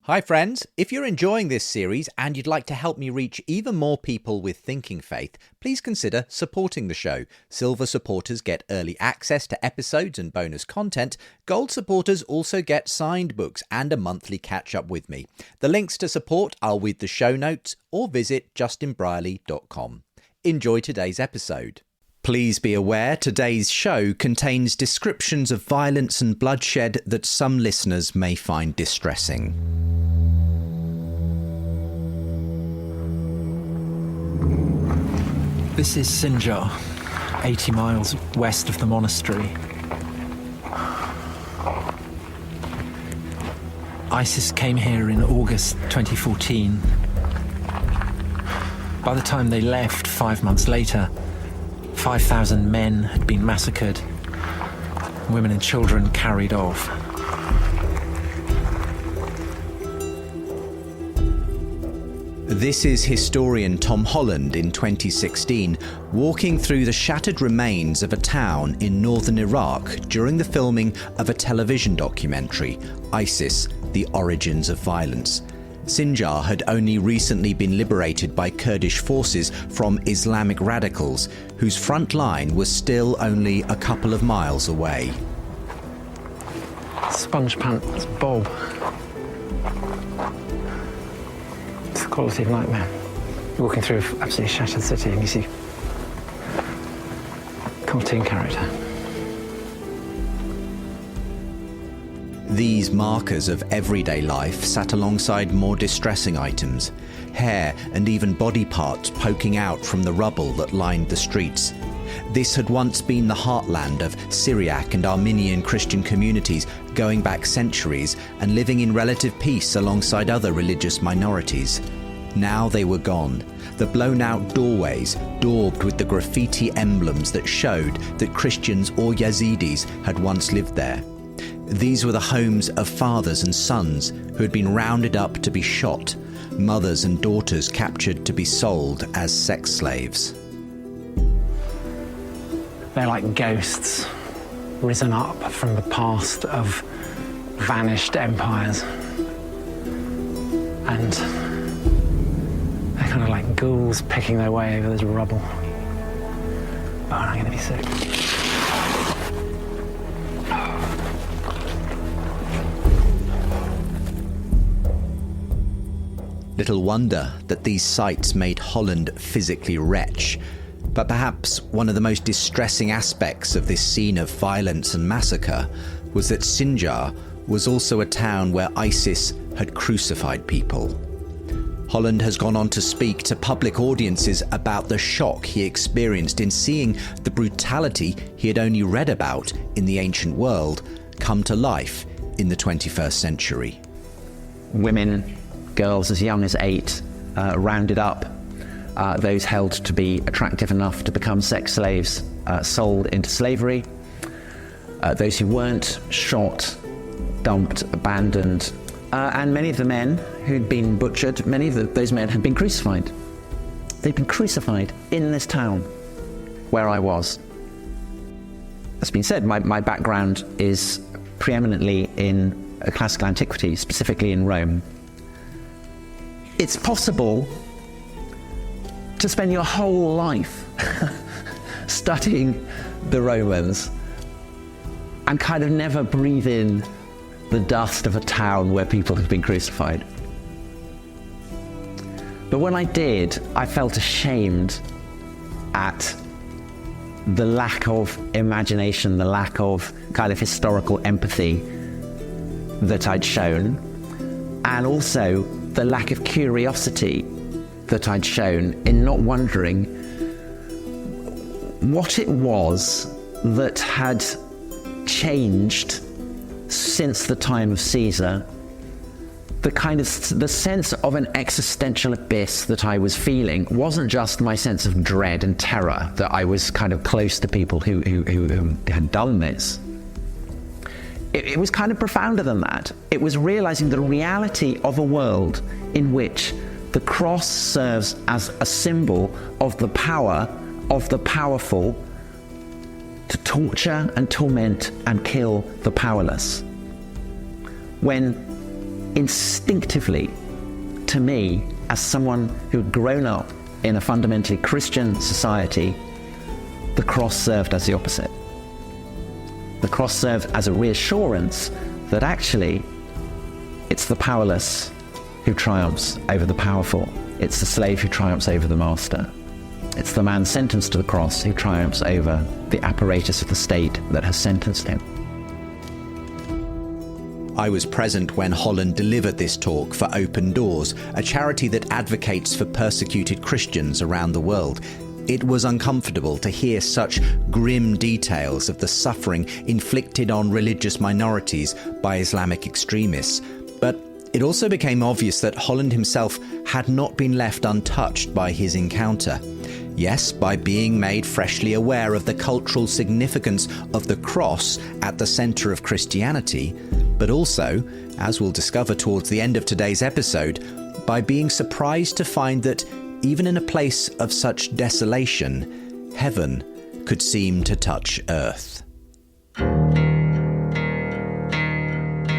Hi friends, if you're enjoying this series and you'd like to help me reach even more people with thinking faith, please consider supporting the show. Silver supporters get early access to episodes and bonus content. Gold supporters also get signed books and a monthly catch-up with me. The links to support are with the show notes or visit justinbrierley.com. Enjoy today's episode. Please be aware today's show contains descriptions of violence and bloodshed that some listeners may find distressing. This is Sinjar, 80 miles west of the monastery. ISIS came here in August 2014. By the time they left 5 months later, 5,000 men had been massacred, women and children carried off. This is historian Tom Holland in 2016, walking through the shattered remains of a town in northern Iraq during the filming of a television documentary, ISIS: The Origins of Violence. Sinjar had only recently been liberated by Kurdish forces from Islamic radicals, whose front line was still only a couple of miles away. Sponge pants, Bob. It's the quality of nightmare. You're walking through an absolutely shattered city and you see cartoon character. These markers of everyday life sat alongside more distressing items, hair and even body parts poking out from the rubble that lined the streets. This had once been the heartland of Syriac and Armenian Christian communities going back centuries and living in relative peace alongside other religious minorities. Now they were gone, the blown-out doorways daubed with the graffiti emblems that showed that Christians or Yazidis had once lived there. These were the homes of fathers and sons who had been rounded up to be shot, mothers and daughters captured to be sold as sex slaves. They're like ghosts risen up from the past of vanished empires. And they're kind of like ghouls picking their way over this rubble. Oh, I'm going to be sick. Little wonder that these sights made Holland physically retch. But perhaps one of the most distressing aspects of this scene of violence and massacre was that Sinjar was also a town where ISIS had crucified people. Holland has gone on to speak to public audiences about the shock he experienced in seeing the brutality he had only read about in the ancient world come to life in the 21st century. Women, girls as young as 8, rounded up, those held to be attractive enough to become sex slaves, sold into slavery. Those who weren't, shot, dumped, abandoned, and many of the men who'd been butchered, many of those men had been crucified. They'd been crucified in this town where I was. That's been said, my background is preeminently in classical antiquity, specifically in Rome. It's possible to spend your whole life studying the Romans and kind of never breathe in the dust of a town where people have been crucified. But when I did, I felt ashamed at the lack of imagination, the lack of kind of historical empathy that I'd shown, and also the lack of curiosity that I'd shown in not wondering what it was that had changed since the time of Caesar. The sense of an existential abyss that I was feeling wasn't just my sense of dread and terror that I was kind of close to people who had done this. It was kind of profounder than that. It was realizing the reality of a world in which the cross serves as a symbol of the power of the powerful to torture and torment and kill the powerless. When instinctively, to me, as someone who had grown up in a fundamentally Christian society, the cross served as the opposite. The cross served as a reassurance that actually it's the powerless who triumphs over the powerful. It's the slave who triumphs over the master. It's the man sentenced to the cross who triumphs over the apparatus of the state that has sentenced him. I was present when Holland delivered this talk for Open Doors, a charity that advocates for persecuted Christians around the world. It was uncomfortable to hear such grim details of the suffering inflicted on religious minorities by Islamic extremists. But it also became obvious that Holland himself had not been left untouched by his encounter. Yes, by being made freshly aware of the cultural significance of the cross at the centre of Christianity, but also, as we'll discover towards the end of today's episode, by being surprised to find that even in a place of such desolation, heaven could seem to touch earth.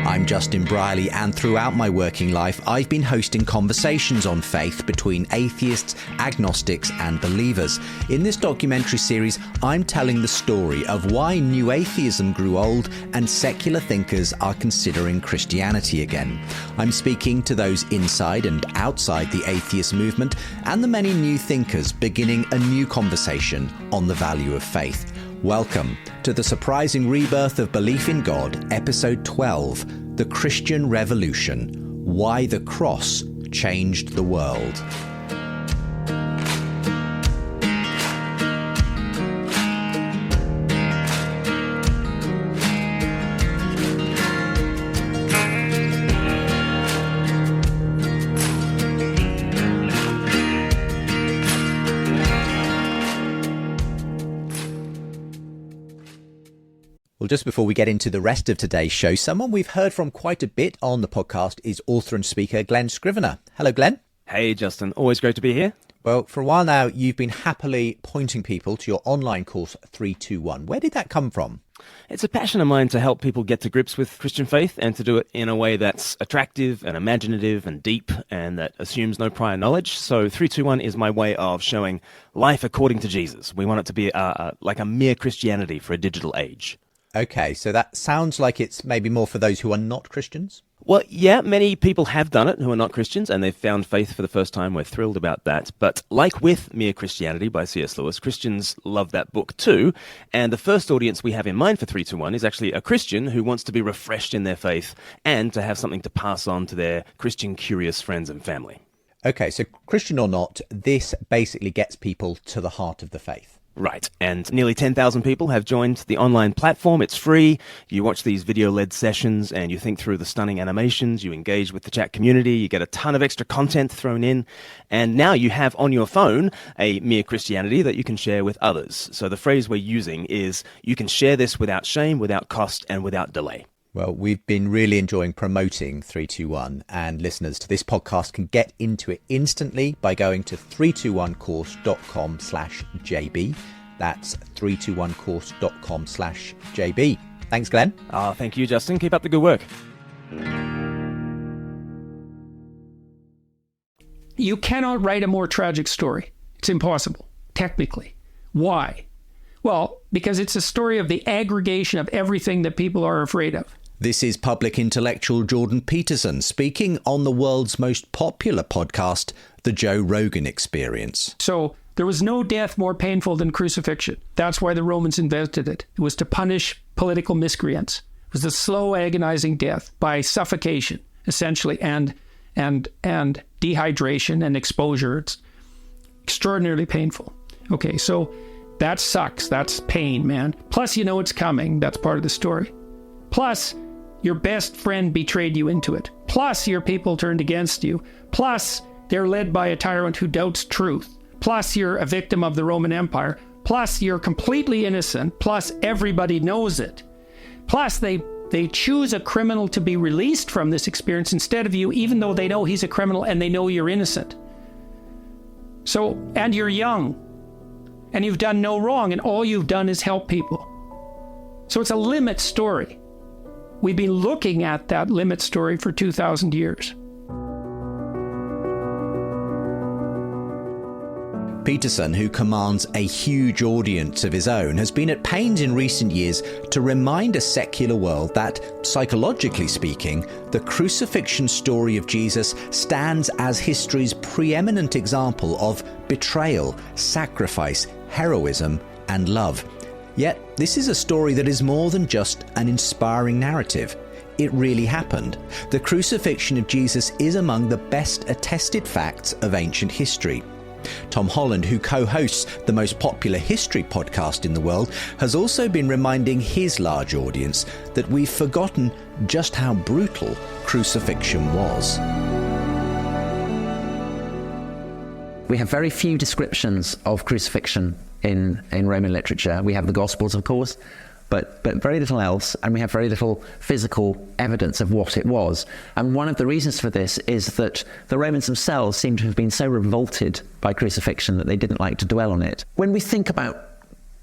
I'm Justin Brierley, and throughout my working life, I've been hosting conversations on faith between atheists, agnostics, and believers. In this documentary series, I'm telling the story of why new atheism grew old and secular thinkers are considering Christianity again. I'm speaking to those inside and outside the atheist movement and the many new thinkers beginning a new conversation on the value of faith. Welcome to the surprising rebirth of belief in God, episode 12, The Christian Revolution, Why the Cross Changed the World. Well, just before we get into the rest of today's show, someone we've heard from quite a bit on the podcast is author and speaker Glenn Scrivener. Hello, Glenn. Hey, Justin. Always great to be here. Well, for a while now, you've been happily pointing people to your online course 321. Where did that come from? It's a passion of mine to help people get to grips with Christian faith and to do it in a way that's attractive and imaginative and deep and that assumes no prior knowledge. So 321 is my way of showing life according to Jesus. We want it to be like a mere Christianity for a digital age. Okay, so that sounds like it's maybe more for those who are not Christians? Well, yeah, many people have done it who are not Christians, and they've found faith for the first time. We're thrilled about that. But like with Mere Christianity by C.S. Lewis, Christians love that book too. And the first audience we have in mind for 321 is actually a Christian who wants to be refreshed in their faith and to have something to pass on to their Christian curious friends and family. Okay, so Christian or not, this basically gets people to the heart of the faith. Right, and nearly 10,000 people have joined the online platform. It's free. You watch these video-led sessions and you think through the stunning animations, you engage with the chat community, you get a ton of extra content thrown in, and now you have on your phone a Mere Christianity that you can share with others. So the phrase we're using is, you can share this without shame, without cost, and without delay. Well, we've been really enjoying promoting 321, and listeners to this podcast can get into it instantly by going to 321course.com/JB. That's 321course.com/JB. Thanks, Glenn. Thank you, Justin. Keep up the good work. You cannot write a more tragic story. It's impossible, technically. Why? Well, because it's a story of the aggregation of everything that people are afraid of. This is public intellectual Jordan Peterson speaking on the world's most popular podcast, The Joe Rogan Experience. So there was no death more painful than crucifixion. That's why the Romans invented it. It was to punish political miscreants. It was a slow, agonizing death by suffocation, essentially, and dehydration and exposure. It's extraordinarily painful. Okay, so that sucks. That's pain, man. Plus, you know it's coming. That's part of the story. Plus, your best friend betrayed you into it. Plus, your people turned against you. Plus, they're led by a tyrant who doubts truth. Plus, you're a victim of the Roman Empire. Plus, you're completely innocent. Plus, everybody knows it. Plus, they choose a criminal to be released from this experience instead of you, even though they know he's a criminal and they know you're innocent. So, and you're young. And you've done no wrong, and all you've done is help people. So it's a limit story. We've been looking at that limit story for 2,000 years. Peterson, who commands a huge audience of his own, has been at pains in recent years to remind a secular world that, psychologically speaking, the crucifixion story of Jesus stands as history's preeminent example of betrayal, sacrifice, heroism, and love. Yet, this is a story that is more than just an inspiring narrative. It really happened. The crucifixion of Jesus is among the best attested facts of ancient history. Tom Holland, who co-hosts the most popular history podcast in the world, has also been reminding his large audience that we've forgotten just how brutal crucifixion was. We have very few descriptions of crucifixion in Roman literature. We have the Gospels, of course, but very little else, and we have very little physical evidence of what it was. And one of the reasons for this is that the Romans themselves seem to have been so revolted by crucifixion that they didn't like to dwell on it. When we think about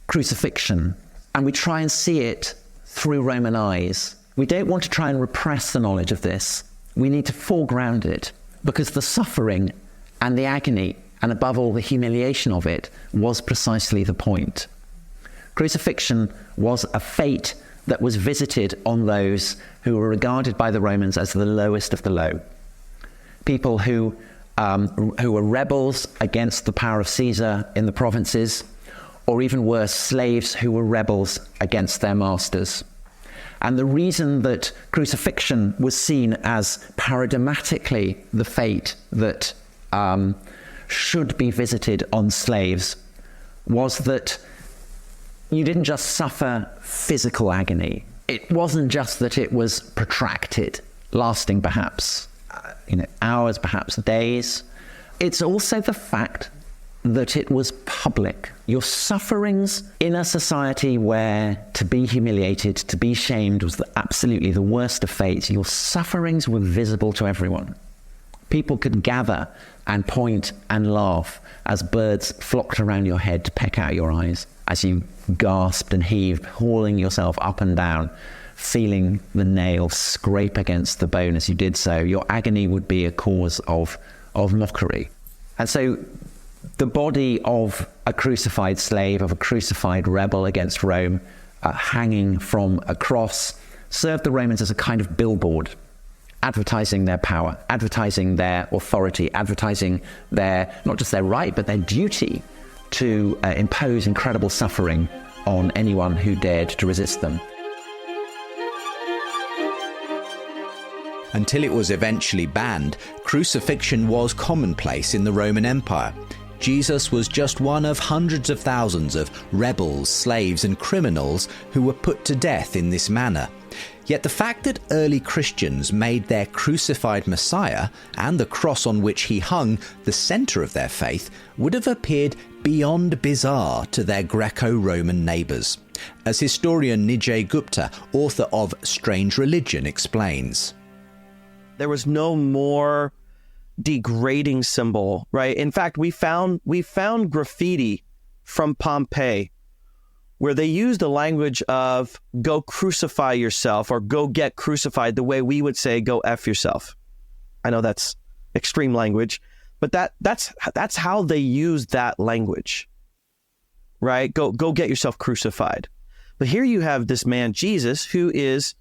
crucifixion and we try and see it through Roman eyes, we don't want to try and repress the knowledge of this. We need to foreground it, because the suffering and the agony, and above all the humiliation of it, was precisely the point. Crucifixion was a fate that was visited on those who were regarded by the Romans as the lowest of the low. People who were rebels against the power of Caesar in the provinces, or even worse, slaves who were rebels against their masters. And the reason that crucifixion was seen as paradigmatically the fate that should be visited on slaves was that you didn't just suffer physical agony. It wasn't just that it was protracted, lasting perhaps hours, perhaps days. It's also the fact that it was public. Your sufferings in a society where to be humiliated, to be shamed was absolutely the worst of fates, your sufferings were visible to everyone. People could gather and point and laugh as birds flocked around your head to peck out your eyes, as you gasped and heaved, hauling yourself up and down, feeling the nail scrape against the bone as you did so. Your agony would be a cause of mockery. And so the body of a crucified slave, of a crucified rebel against Rome, hanging from a cross, served the Romans as a kind of billboard, advertising their power, advertising their authority, advertising their, not just their right, but their duty to impose incredible suffering on anyone who dared to resist them. Until it was eventually banned, crucifixion was commonplace in the Roman Empire. Jesus was just one of hundreds of thousands of rebels, slaves, and criminals who were put to death in this manner. Yet the fact that early Christians made their crucified Messiah and the cross on which he hung the centre of their faith would have appeared beyond bizarre to their Greco-Roman neighbours, as historian Nijay Gupta, author of Strange Religion, explains. There was no more degrading symbol, right? In fact, we found graffiti from Pompeii where they used the language of go crucify yourself or go get crucified, the way we would say go F yourself. I know that's extreme language, but that's how they used that language, right? Go get yourself crucified. But here you have this man, Jesus, who is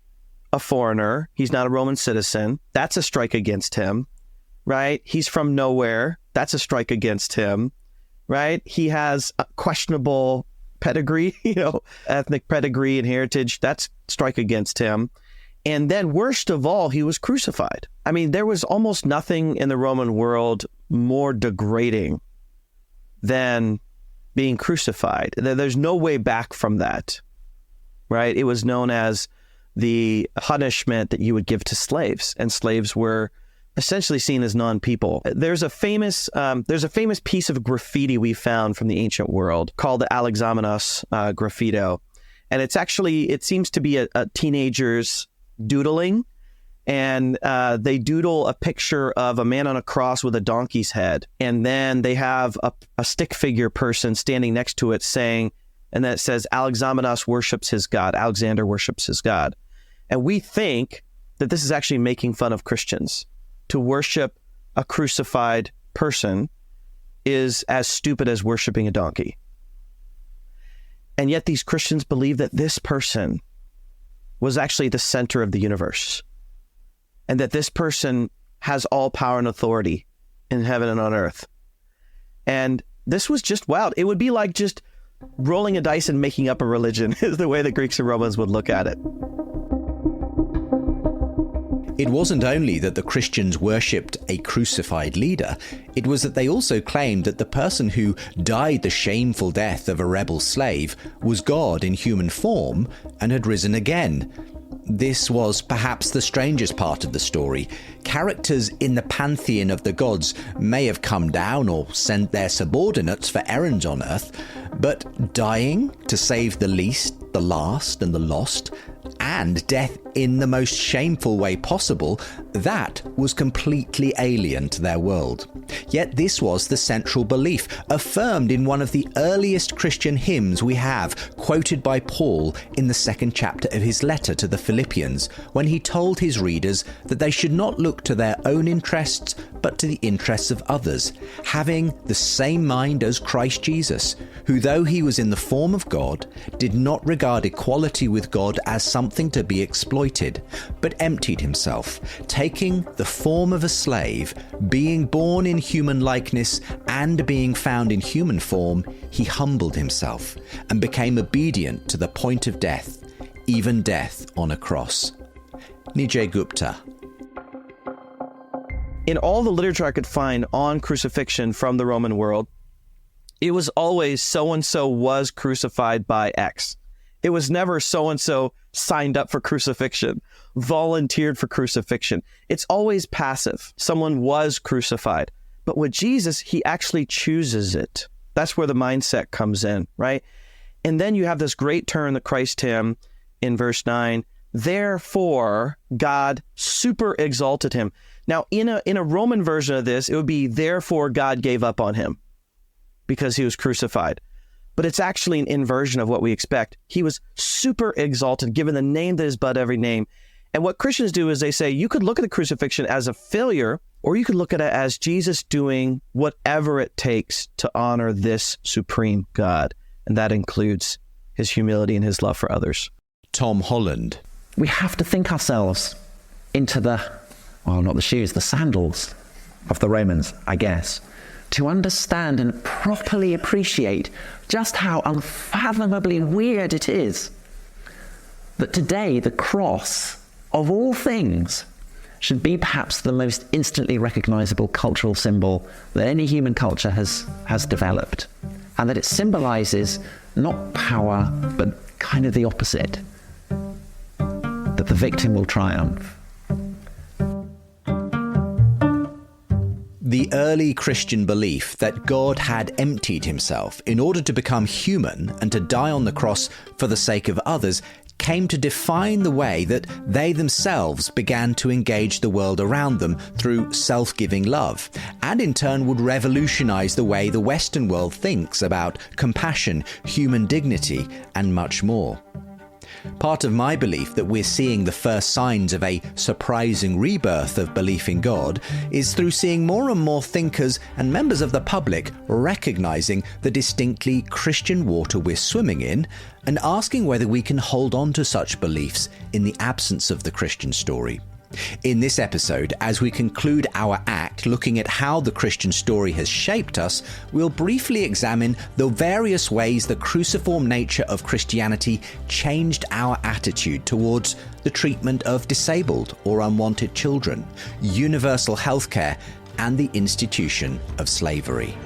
a foreigner. He's not a Roman citizen. That's a strike against him, right? He's from nowhere. That's a strike against him, right? He has a questionable pedigree, ethnic pedigree and heritage. That's strike against him. And then worst of all, he was crucified. I mean, there was almost nothing in the Roman world more degrading than being crucified. There's no way back from that, right? It was known as the punishment that you would give to slaves, and slaves were essentially seen as non-people. There's a famous piece of graffiti we found from the ancient world called the Alexamenos graffito, and it seems to be a teenager's doodling, and they doodle a picture of a man on a cross with a donkey's head, and then they have a stick figure person standing next to it saying, and then it says Alexamenos worships his god, Alexander worships his god. And we think that this is actually making fun of Christians. To worship a crucified person is as stupid as worshiping a donkey. And yet these Christians believe that this person was actually the center of the universe, and that this person has all power and authority in heaven and on earth. And this was just wild. It would be like just rolling a dice and making up a religion is the way the Greeks and Romans would look at it. It wasn't only that the Christians worshipped a crucified leader, it was that they also claimed that the person who died the shameful death of a rebel slave was God in human form and had risen again. This was perhaps the strangest part of the story. Characters in the pantheon of the gods may have come down or sent their subordinates for errands on earth, but dying to save the least, the last, and the lost, and death in the most shameful way possible, that was completely alien to their world. Yet this was the central belief, affirmed in one of the earliest Christian hymns we have, quoted by Paul in the 2nd chapter of his letter to the Philippians, when he told his readers that they should not look to their own interests, but to the interests of others, having the same mind as Christ Jesus, who, though he was in the form of God, did not regard equality with God as something to be exploited, but emptied himself, taking the form of a slave, being born in human likeness, and being found in human form, he humbled himself and became obedient to the point of death, even death on a cross. Nijay Gupta. In all the literature I could find on crucifixion from the Roman world, it was always so-and-so was crucified by X. It was never so-and-so signed up for crucifixion, volunteered for crucifixion. It's always passive. Someone was crucified. But with Jesus, he actually chooses it. That's where the mindset comes in, right? And then you have this great turn, the Christ hymn in verse 9. Therefore, God super exalted him. Now, in a Roman version of this, it would be, therefore, God gave up on him because he was crucified. But it's actually an inversion of what we expect. He was super exalted, given the name that is above every name. And what Christians do is they say, you could look at the crucifixion as a failure, or you could look at it as Jesus doing whatever it takes to honor this supreme God. And that includes his humility and his love for others. Tom Holland. We have to think ourselves into the sandals of the Romans, I guess, to understand and properly appreciate just how unfathomably weird it is that today the cross, of all things, should be perhaps the most instantly recognizable cultural symbol that any human culture has developed, and that it symbolizes not power, but kind of the opposite, that the victim will triumph. The early Christian belief that God had emptied himself in order to become human and to die on the cross for the sake of others came to define the way that they themselves began to engage the world around them through self-giving love, and in turn would revolutionize the way the Western world thinks about compassion, human dignity, and much more. Part of my belief that we're seeing the first signs of a surprising rebirth of belief in God is through seeing more and more thinkers and members of the public recognizing the distinctly Christian water we're swimming in and asking whether we can hold on to such beliefs in the absence of the Christian story. In this episode, as we conclude our act looking at how the Christian story has shaped us, we'll briefly examine the various ways the cruciform nature of Christianity changed our attitude towards the treatment of disabled or unwanted children, universal healthcare, and the institution of slavery.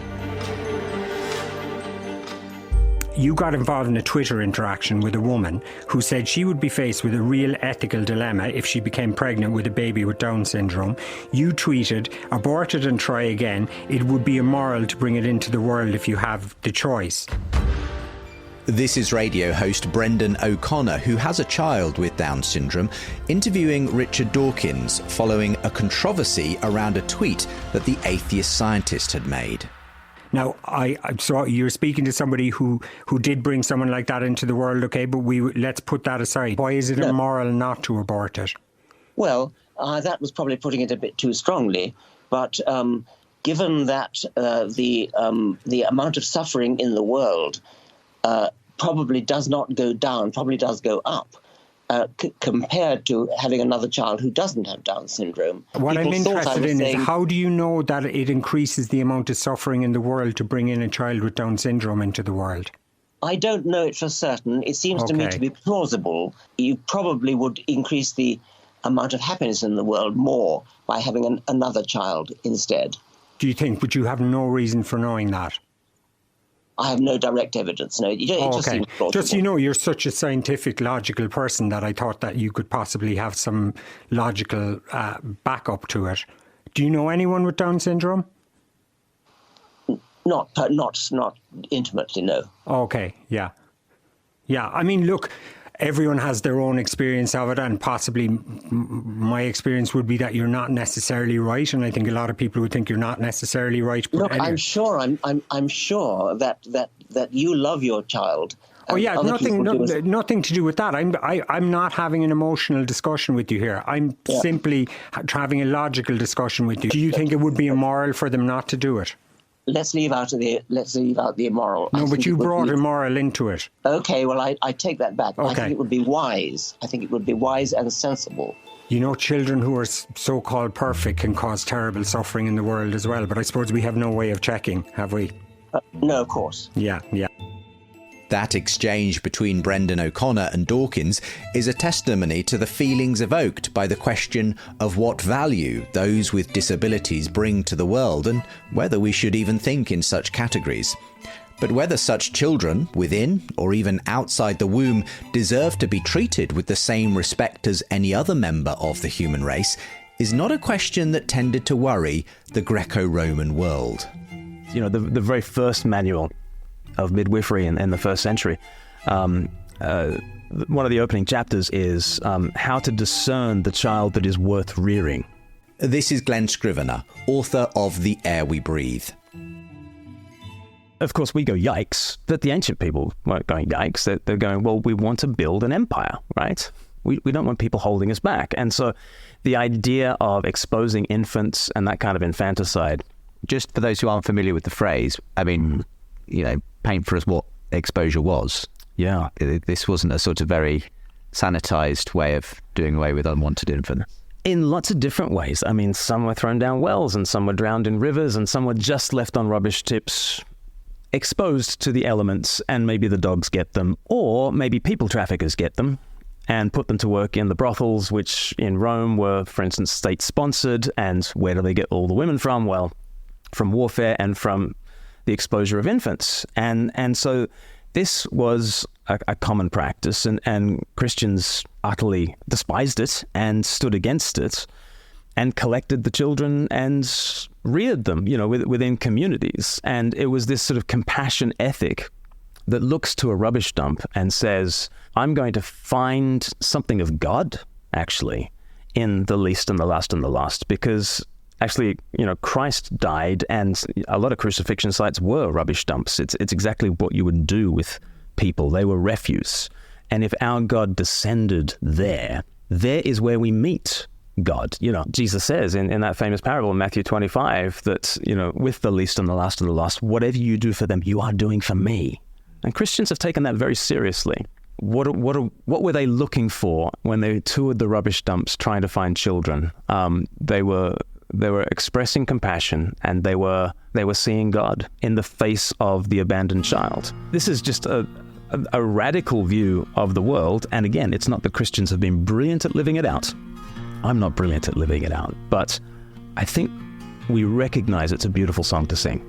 You got involved in a Twitter interaction with a woman who said she would be faced with a real ethical dilemma if she became pregnant with a baby with Down syndrome. You tweeted, "Abort it and try again. It would be immoral to bring it into the world if you have the choice." This is radio host Brendan O'Connor, who has a child with Down syndrome, interviewing Richard Dawkins following a controversy around a tweet that the atheist scientist had made. Now, so you're speaking to somebody who did bring someone like that into the world, okay, but let's put that aside. Why is it immoral not to abort it? Well, that was probably putting it a bit too strongly, but given that the amount of suffering in the world probably does not go down, probably does go up, compared to having another child who doesn't have Down syndrome. What I'm interested in is, how do you know that it increases the amount of suffering in the world to bring in a child with Down syndrome into the world? I don't know it for certain. It seems to me to be plausible. You probably would increase the amount of happiness in the world more by having another child instead. Do you think? But you have no reason for knowing that. I have no direct evidence. No, it just seems plausible. Just, you're such a scientific, logical person that I thought that you could possibly have some logical backup to it. Do you know anyone with Down syndrome? Not intimately, no. Okay, yeah. I mean, look, everyone has their own experience of it, and possibly my experience would be that you're not necessarily right, and I think a lot of people would think you're not necessarily right. But look, anyway. I'm sure that you love your child. Oh yeah, nothing to do with that. I'm not having an emotional discussion with you here. I'm simply having a logical discussion with you. Do you think it would be immoral for them not to do it? Let's leave out the immoral. No, but you brought immoral into it. Okay, well, I take that back. Okay. I think it would be wise. I think it would be wise and sensible. Children who are so-called perfect can cause terrible suffering in the world as well, but I suppose we have no way of checking, have we? No, of course. Yeah. That exchange between Brendan O'Connor and Dawkins is a testimony to the feelings evoked by the question of what value those with disabilities bring to the world, and whether we should even think in such categories. But whether such children, within or even outside the womb, deserve to be treated with the same respect as any other member of the human race is not a question that tended to worry the Greco-Roman world. The very first manual of midwifery in the first century, one of the opening chapters is how to discern the child that is worth rearing. This is Glenn Scrivener, author of The Air We Breathe. Of course, we go yikes, but the ancient people weren't going yikes. They're going, well, we want to build an empire, right? We don't want people holding us back. And so the idea of exposing infants and that kind of infanticide. Just for those who aren't familiar with the phrase, I mean, paint for us what exposure was. Yeah. This wasn't a sort of very sanitized way of doing away with unwanted infants. In lots of different ways. I mean, some were thrown down wells, and some were drowned in rivers, and some were just left on rubbish tips, exposed to the elements, and maybe the dogs get them, or maybe people traffickers get them and put them to work in the brothels, which in Rome were, for instance, state-sponsored. And where do they get all the women from? Well, from warfare and from the exposure of infants. And so this was a common practice, and Christians utterly despised it and stood against it and collected the children and reared them, within communities. And it was this sort of compassion ethic that looks to a rubbish dump and says, I'm going to find something of God, actually, in the least and the last and the lost, because actually, Christ died, and a lot of crucifixion sites were rubbish dumps. It's exactly what you would do with people. They were refuse. And if our God descended there is where we meet God. Jesus says in that famous parable in Matthew 25 that, with the least and the last and the lost, whatever you do for them, you are doing for me. And Christians have taken that very seriously. What were they looking for when they toured the rubbish dumps trying to find children? They were expressing compassion, and they were seeing God in the face of the abandoned child. This is just a radical view of the world. And again, it's not that Christians have been brilliant at living it out. I'm not brilliant at living it out, but I think we recognize it's a beautiful song to sing.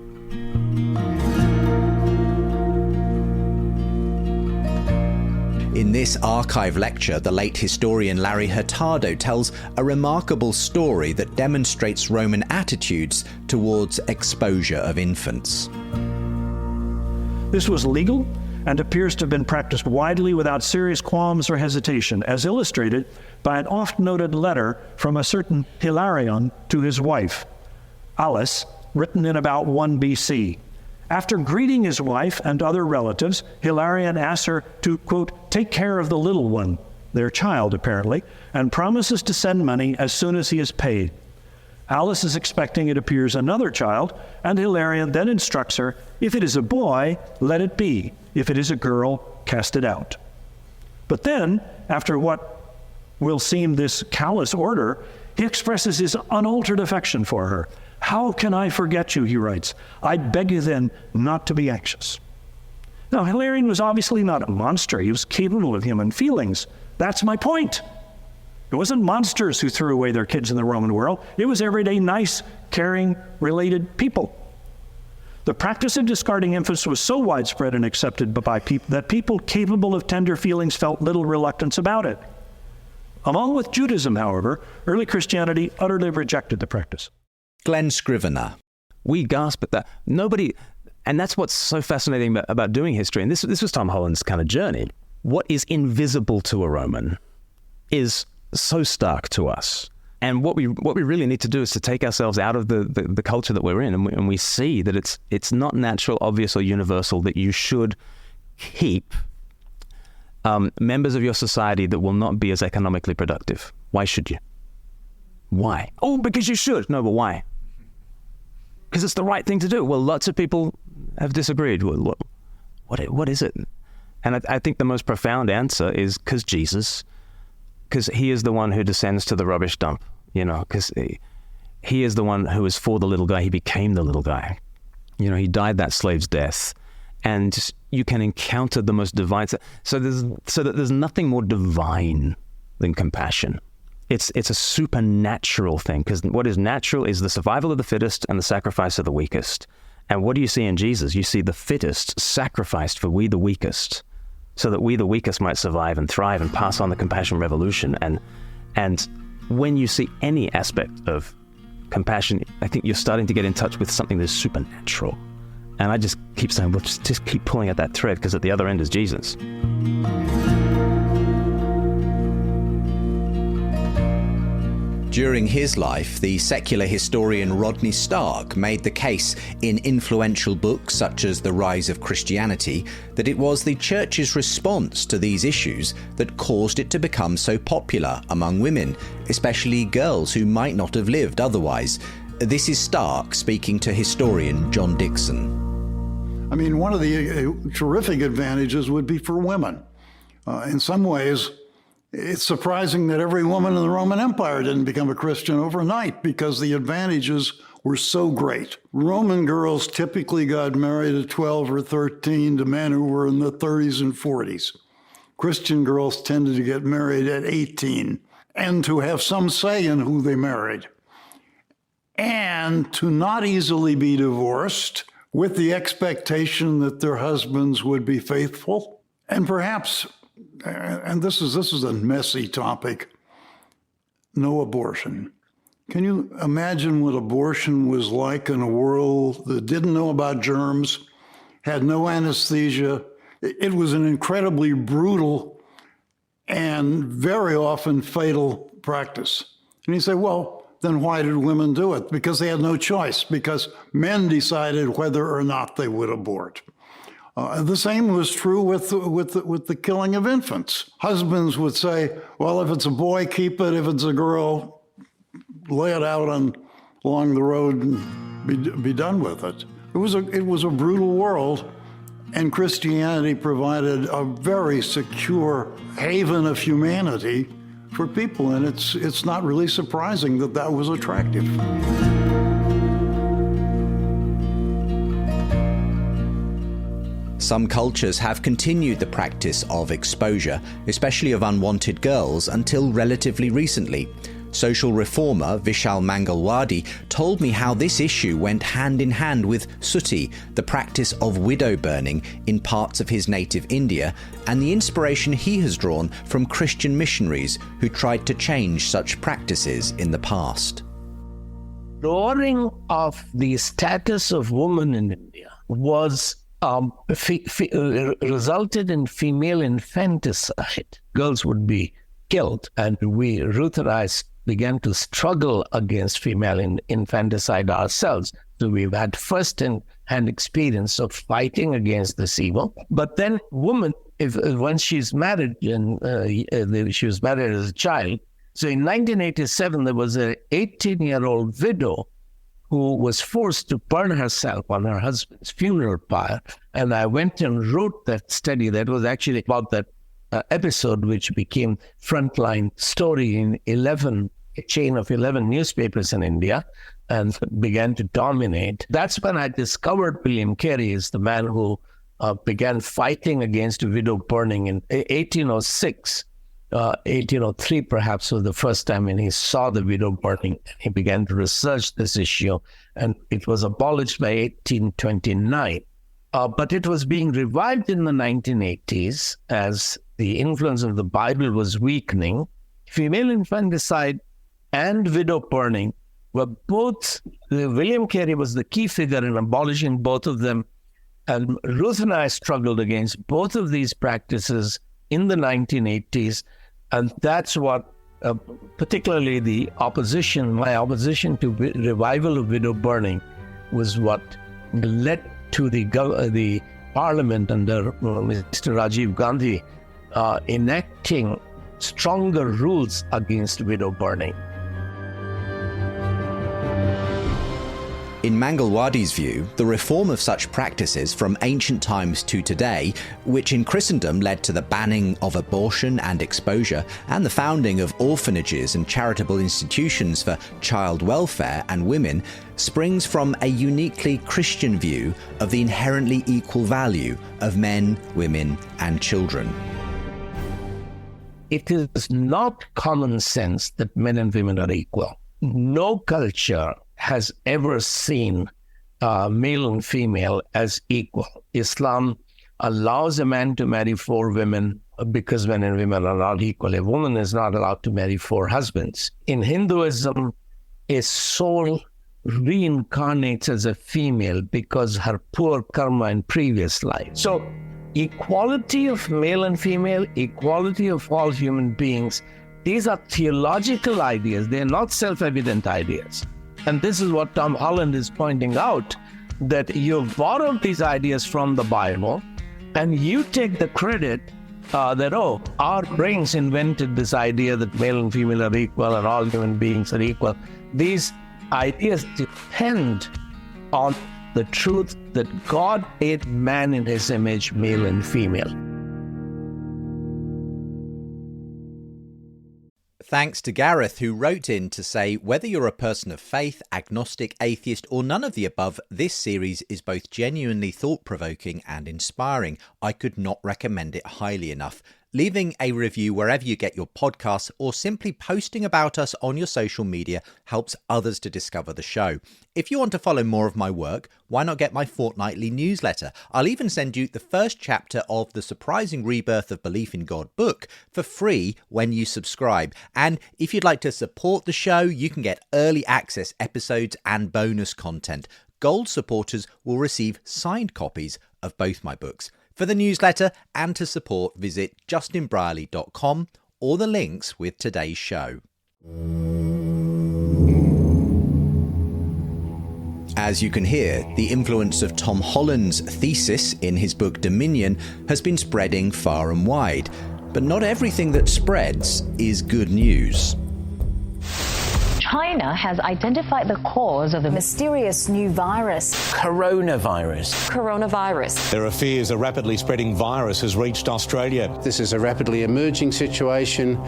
In this archive lecture, the late historian Larry Hurtado tells a remarkable story that demonstrates Roman attitudes towards exposure of infants. This was legal and appears to have been practiced widely without serious qualms or hesitation, as illustrated by an oft-noted letter from a certain Hilarion to his wife, Alice, written in about 1 BC. After greeting his wife and other relatives, Hilarion asks her to, quote, take care of the little one, their child apparently, and promises to send money as soon as he is paid. Alice is expecting, it appears, another child, and Hilarion then instructs her, if it is a boy, let it be. If it is a girl, cast it out. But then, after what will seem this callous order, he expresses his unaltered affection for her. How can I forget you, he writes. I beg you then not to be anxious. Now, Hilarion was obviously not a monster. He was capable of human feelings. That's my point. It wasn't monsters who threw away their kids in the Roman world. It was everyday, nice, caring, related people. The practice of discarding infants was so widespread and accepted by people that people capable of tender feelings felt little reluctance about it. Along with Judaism, however, early Christianity utterly rejected the practice. Glenn Scrivener. We gasp at that. Nobody, and that's what's so fascinating about doing history, and this was Tom Holland's kind of journey. What is invisible to a Roman is so stark to us. And what we really need to do is to take ourselves out of the culture that we're in, and we see that it's not natural, obvious, or universal that you should keep members of your society that will not be as economically productive. Why should you? Why? Oh, because you should. No, but why? Because it's the right thing to do. Well, lots of people have disagreed. What is it? And I think the most profound answer is because Jesus. Because he is the one who descends to the rubbish dump, because he is the one who is for the little guy. He became the little guy. He died that slave's death. And you can encounter the most divine. So that there's nothing more divine than compassion. It's a supernatural thing, because what is natural is the survival of the fittest and the sacrifice of the weakest. And what do you see in Jesus? You see the fittest sacrificed for we the weakest, so that we the weakest might survive and thrive and pass on the compassion revolution. And when you see any aspect of compassion, I think you're starting to get in touch with something that's supernatural. And I just keep saying, well, just keep pulling at that thread, because at the other end is Jesus. During his life, the secular historian Rodney Stark made the case in influential books such as The Rise of Christianity that it was the Church's response to these issues that caused it to become so popular among women, especially girls who might not have lived otherwise. This is Stark speaking to historian John Dixon. I mean, one of the terrific advantages would be for women. In some ways, it's surprising that every woman in the Roman Empire didn't become a Christian overnight, because the advantages were so great. Roman girls typically got married at 12 or 13 to men who were in the 30s and 40s. Christian girls tended to get married at 18 and to have some say in who they married, and to not easily be divorced with the expectation that their husbands would be faithful. And perhaps, and this is a messy topic, no abortion. Can you imagine what abortion was like in a world that didn't know about germs, had no anesthesia? It was an incredibly brutal and very often fatal practice. And you say, well, then why did women do it? Because they had no choice, because men decided whether or not they would abort. The same was true with the killing of infants. Husbands would say, well, if it's a boy, keep it. If it's a girl, lay it out along the road and be done with it. It was a brutal world, and Christianity provided a very secure haven of humanity for people, and it's not really surprising that that was attractive. Some cultures have continued the practice of exposure, especially of unwanted girls, until relatively recently. Social reformer Vishal Mangalwadi told me how this issue went hand in hand with sutti, the practice of widow burning in parts of his native India, and the inspiration he has drawn from Christian missionaries who tried to change such practices in the past. Lowering of the status of women in India was resulted in female infanticide. Girls would be killed, and we routerized began to struggle against female infanticide ourselves. So we've had first-hand experience of fighting against this evil. But then woman, when she's married, and she was married as a child, so in 1987, there was an 18-year-old widow who was forced to burn herself on her husband's funeral pyre. And I went and wrote that study. That was actually about that episode, which became frontline story in a chain of 11 newspapers in India, and began to dominate. That's when I discovered William Carey is the man who began fighting against widow burning in 1806. 1803 perhaps was the first time when he saw the widow burning. He began to research this issue, and it was abolished by 1829. But it was being revived in the 1980s as the influence of the Bible was weakening. Female infanticide and widow burning were both, William Carey was the key figure in abolishing both of them. And Ruth and I struggled against both of these practices in the 1980s. And that's what, particularly my opposition to revival of widow burning was what led to the parliament under Mr. Rajiv Gandhi enacting stronger rules against widow burning. In Mangalwadi's view, the reform of such practices from ancient times to today, which in Christendom led to the banning of abortion and exposure and the founding of orphanages and charitable institutions for child welfare and women, springs from a uniquely Christian view of the inherently equal value of men, women, and children. It is not common sense that men and women are equal. No culture has ever seen male and female as equal. Islam allows a man to marry 4 women because men and women are not equal. A woman is not allowed to marry 4 husbands. In Hinduism, a soul reincarnates as a female because her poor karma in previous life. So equality of male and female, equality of all human beings, these are theological ideas. They are not self-evident ideas. And this is what Tom Holland is pointing out, that you've borrowed these ideas from the Bible and you take the credit that, our brains invented this idea that male and female are equal and all human beings are equal. These ideas depend on the truth that God made man in his image, male and female. Thanks to Gareth, who wrote in to say, whether you're a person of faith, agnostic, atheist, or none of the above, this series is both genuinely thought-provoking and inspiring. I could not recommend it highly enough. Leaving a review wherever you get your podcasts or simply posting about us on your social media helps others to discover the show. If you want to follow more of my work, why not get my fortnightly newsletter? I'll even send you the first chapter of The Surprising Rebirth of Belief in God book for free when you subscribe. And if you'd like to support the show, you can get early access episodes and bonus content. Gold supporters will receive signed copies of both my books. For the newsletter and to support, visit justinbrierley.com or the links with today's show. As you can hear, the influence of Tom Holland's thesis in his book Dominion has been spreading far and wide. But not everything that spreads is good news. China has identified the cause of the mysterious new virus. Coronavirus. There are fears a rapidly spreading virus has reached Australia. This is a rapidly emerging situation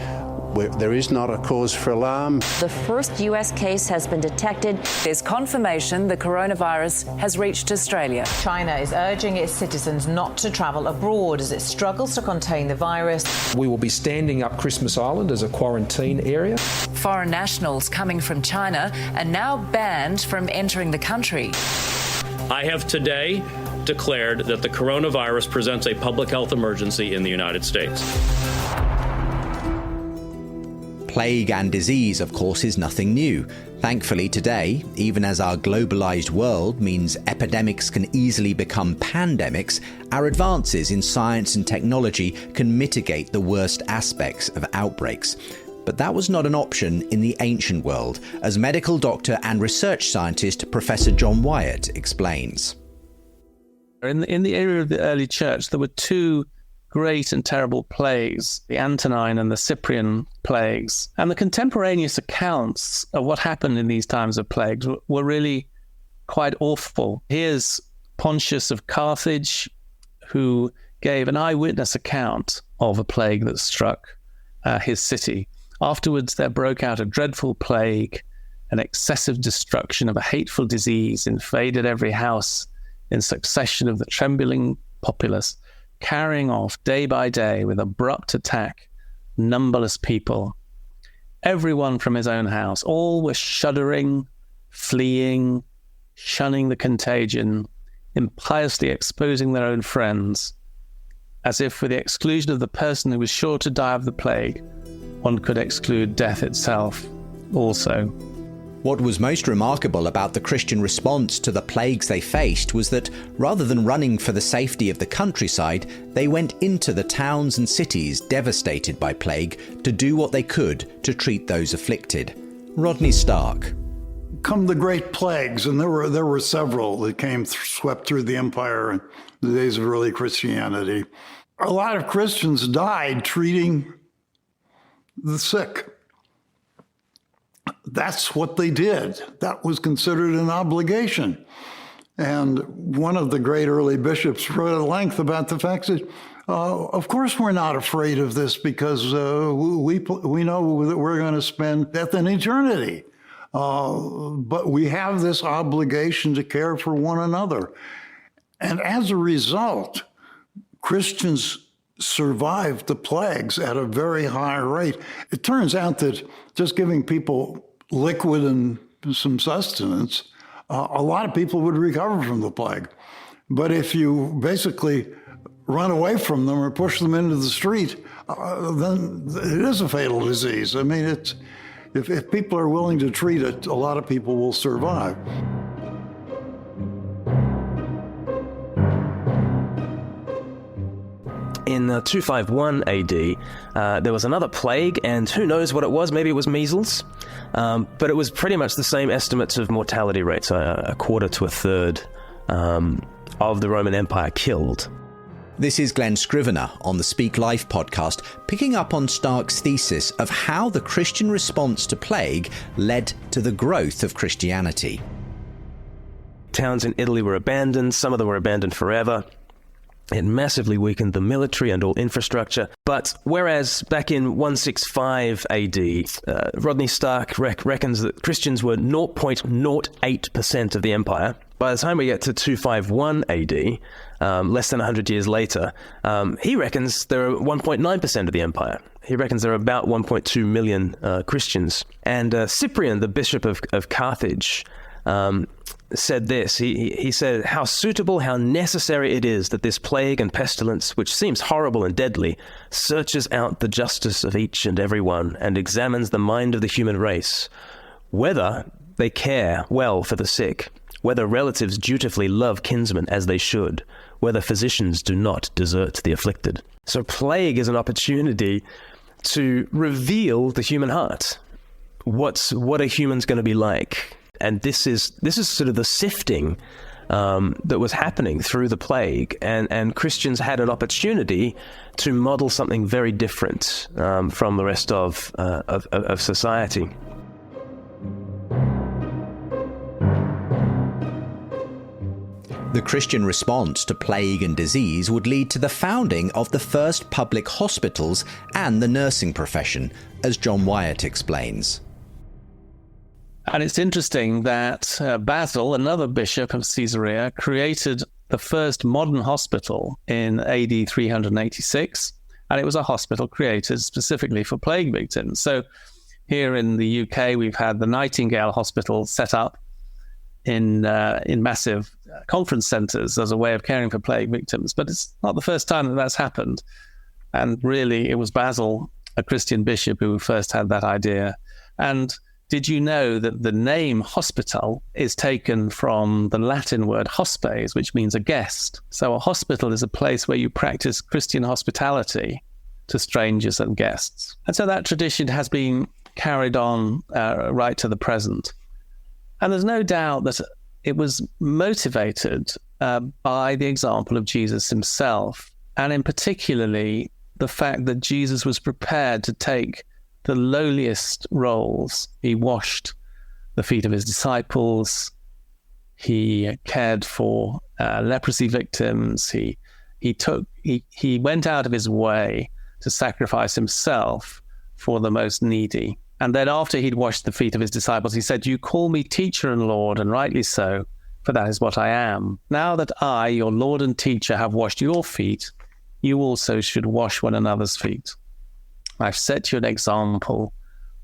where there is not a cause for alarm. The first US case has been detected. There's confirmation the coronavirus has reached Australia. China is urging its citizens not to travel abroad as it struggles to contain the virus. We will be standing up Christmas Island as a quarantine area. Foreign nationals coming from China are now banned from entering the country. I have today declared that the coronavirus presents a public health emergency in the United States. Plague and disease, of course, is nothing new. Thankfully today, even as our globalized world means epidemics can easily become pandemics, our advances in science and technology can mitigate the worst aspects of outbreaks. But that was not an option in the ancient world, as medical doctor and research scientist Professor John Wyatt explains. In the area of the early church, there were two great and terrible plagues, the Antonine and the Cyprian plagues. And the contemporaneous accounts of what happened in these times of plagues were really quite awful. Here's Pontius of Carthage, who gave an eyewitness account of a plague that struck his city. Afterwards, there broke out a dreadful plague, an excessive destruction of a hateful disease invaded every house in succession of the trembling populace, carrying off day by day with abrupt attack numberless people, everyone from his own house. All were shuddering, fleeing, shunning the contagion, impiously exposing their own friends, as if with the exclusion of the person who was sure to die of the plague, one could exclude death itself also. What was most remarkable about the Christian response to the plagues they faced was that, rather than running for the safety of the countryside, they went into the towns and cities devastated by plague to do what they could to treat those afflicted. Rodney Stark. Come the great plagues, and there were several that came swept through the empire in the days of early Christianity. A lot of Christians died treating the sick. That's what they did. That was considered an obligation. And one of the great early bishops wrote at length about the fact that, of course, we're not afraid of this because we know that we're going to spend death and eternity. But we have this obligation to care for one another. And as a result, Christians survived the plagues at a very high rate. It turns out that just giving people liquid and some sustenance, a lot of people would recover from the plague. But if you basically run away from them or push them into the street, then it is a fatal disease. I mean, if people are willing to treat it, a lot of people will survive. In 251 AD, there was another plague, and who knows what it was? Maybe it was measles. But it was pretty much the same estimates of mortality rates, a quarter to a third of the Roman Empire killed. This is Glenn Scrivener on the Speak Life podcast, picking up on Stark's thesis of how the Christian response to plague led to the growth of Christianity. Towns in Italy were abandoned, some of them were abandoned forever. It massively weakened the military and all infrastructure. But whereas back in 165 AD, Rodney Stark reckons that Christians were 0.08% of the empire, by the time we get to 251 AD, less than 100 years later, he reckons there are 1.9% of the empire. He reckons there are about 1.2 million Christians. And Cyprian, the bishop of Carthage, said this. He said, "How suitable, how necessary it is that this plague and pestilence, which seems horrible and deadly, searches out the justice of each and every one and examines the mind of the human race, whether they care well for the sick, whether relatives dutifully love kinsmen as they should, whether physicians do not desert the afflicted." So plague is an opportunity to reveal the human heart. What are humans going to be like? And this is sort of the sifting that was happening through the plague, and Christians had an opportunity to model something very different from the rest of society. The Christian response to plague and disease would lead to the founding of the first public hospitals and the nursing profession, as John Wyatt explains. And it's interesting that Basil, another bishop of Caesarea, created the first modern hospital in AD 386, and it was a hospital created specifically for plague victims. So here in the UK, we've had the Nightingale Hospital set up in massive conference centres as a way of caring for plague victims, but it's not the first time that that's happened. And really, it was Basil, a Christian bishop, who first had that idea. And did you know that the name hospital is taken from the Latin word hospes, which means a guest? So a hospital is a place where you practice Christian hospitality to strangers and guests. And so that tradition has been carried on right to the present. And there's no doubt that it was motivated by the example of Jesus himself, and in particularly the fact that Jesus was prepared to take the lowliest roles. He washed the feet of his disciples. He cared for leprosy victims. He went out of his way to sacrifice himself for the most needy. And then after he'd washed the feet of his disciples, he said, "You call me teacher and Lord, and rightly so, for that is what I am. Now that I, your Lord and teacher, have washed your feet, you also should wash one another's feet. I've set you an example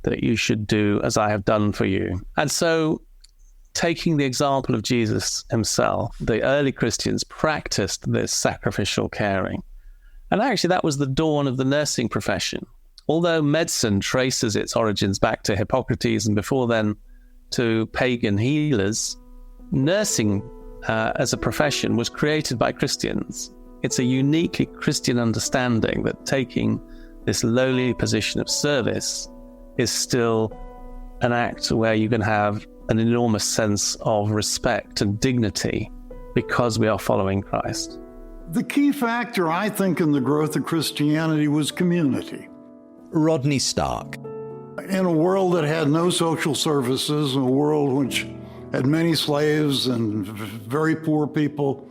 that you should do as I have done for you." And so, taking the example of Jesus himself, the early Christians practiced this sacrificial caring. And actually, that was the dawn of the nursing profession. Although medicine traces its origins back to Hippocrates and before then to pagan healers, nursing as a profession was created by Christians. It's a uniquely Christian understanding that taking this lowly position of service is still an act where you can have an enormous sense of respect and dignity because we are following Christ. The key factor, I think, in the growth of Christianity was community. Rodney Stark. In a world that had no social services, in a world which had many slaves and very poor people,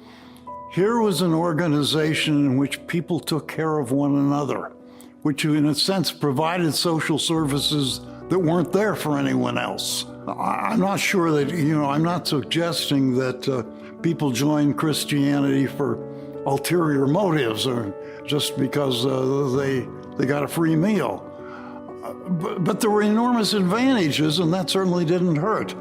here was an organization in which people took care of one another, which in a sense provided social services that weren't there for anyone else. I'm not sure that, I'm not suggesting that people join Christianity for ulterior motives or just because they got a free meal. But there were enormous advantages, and that certainly didn't hurt.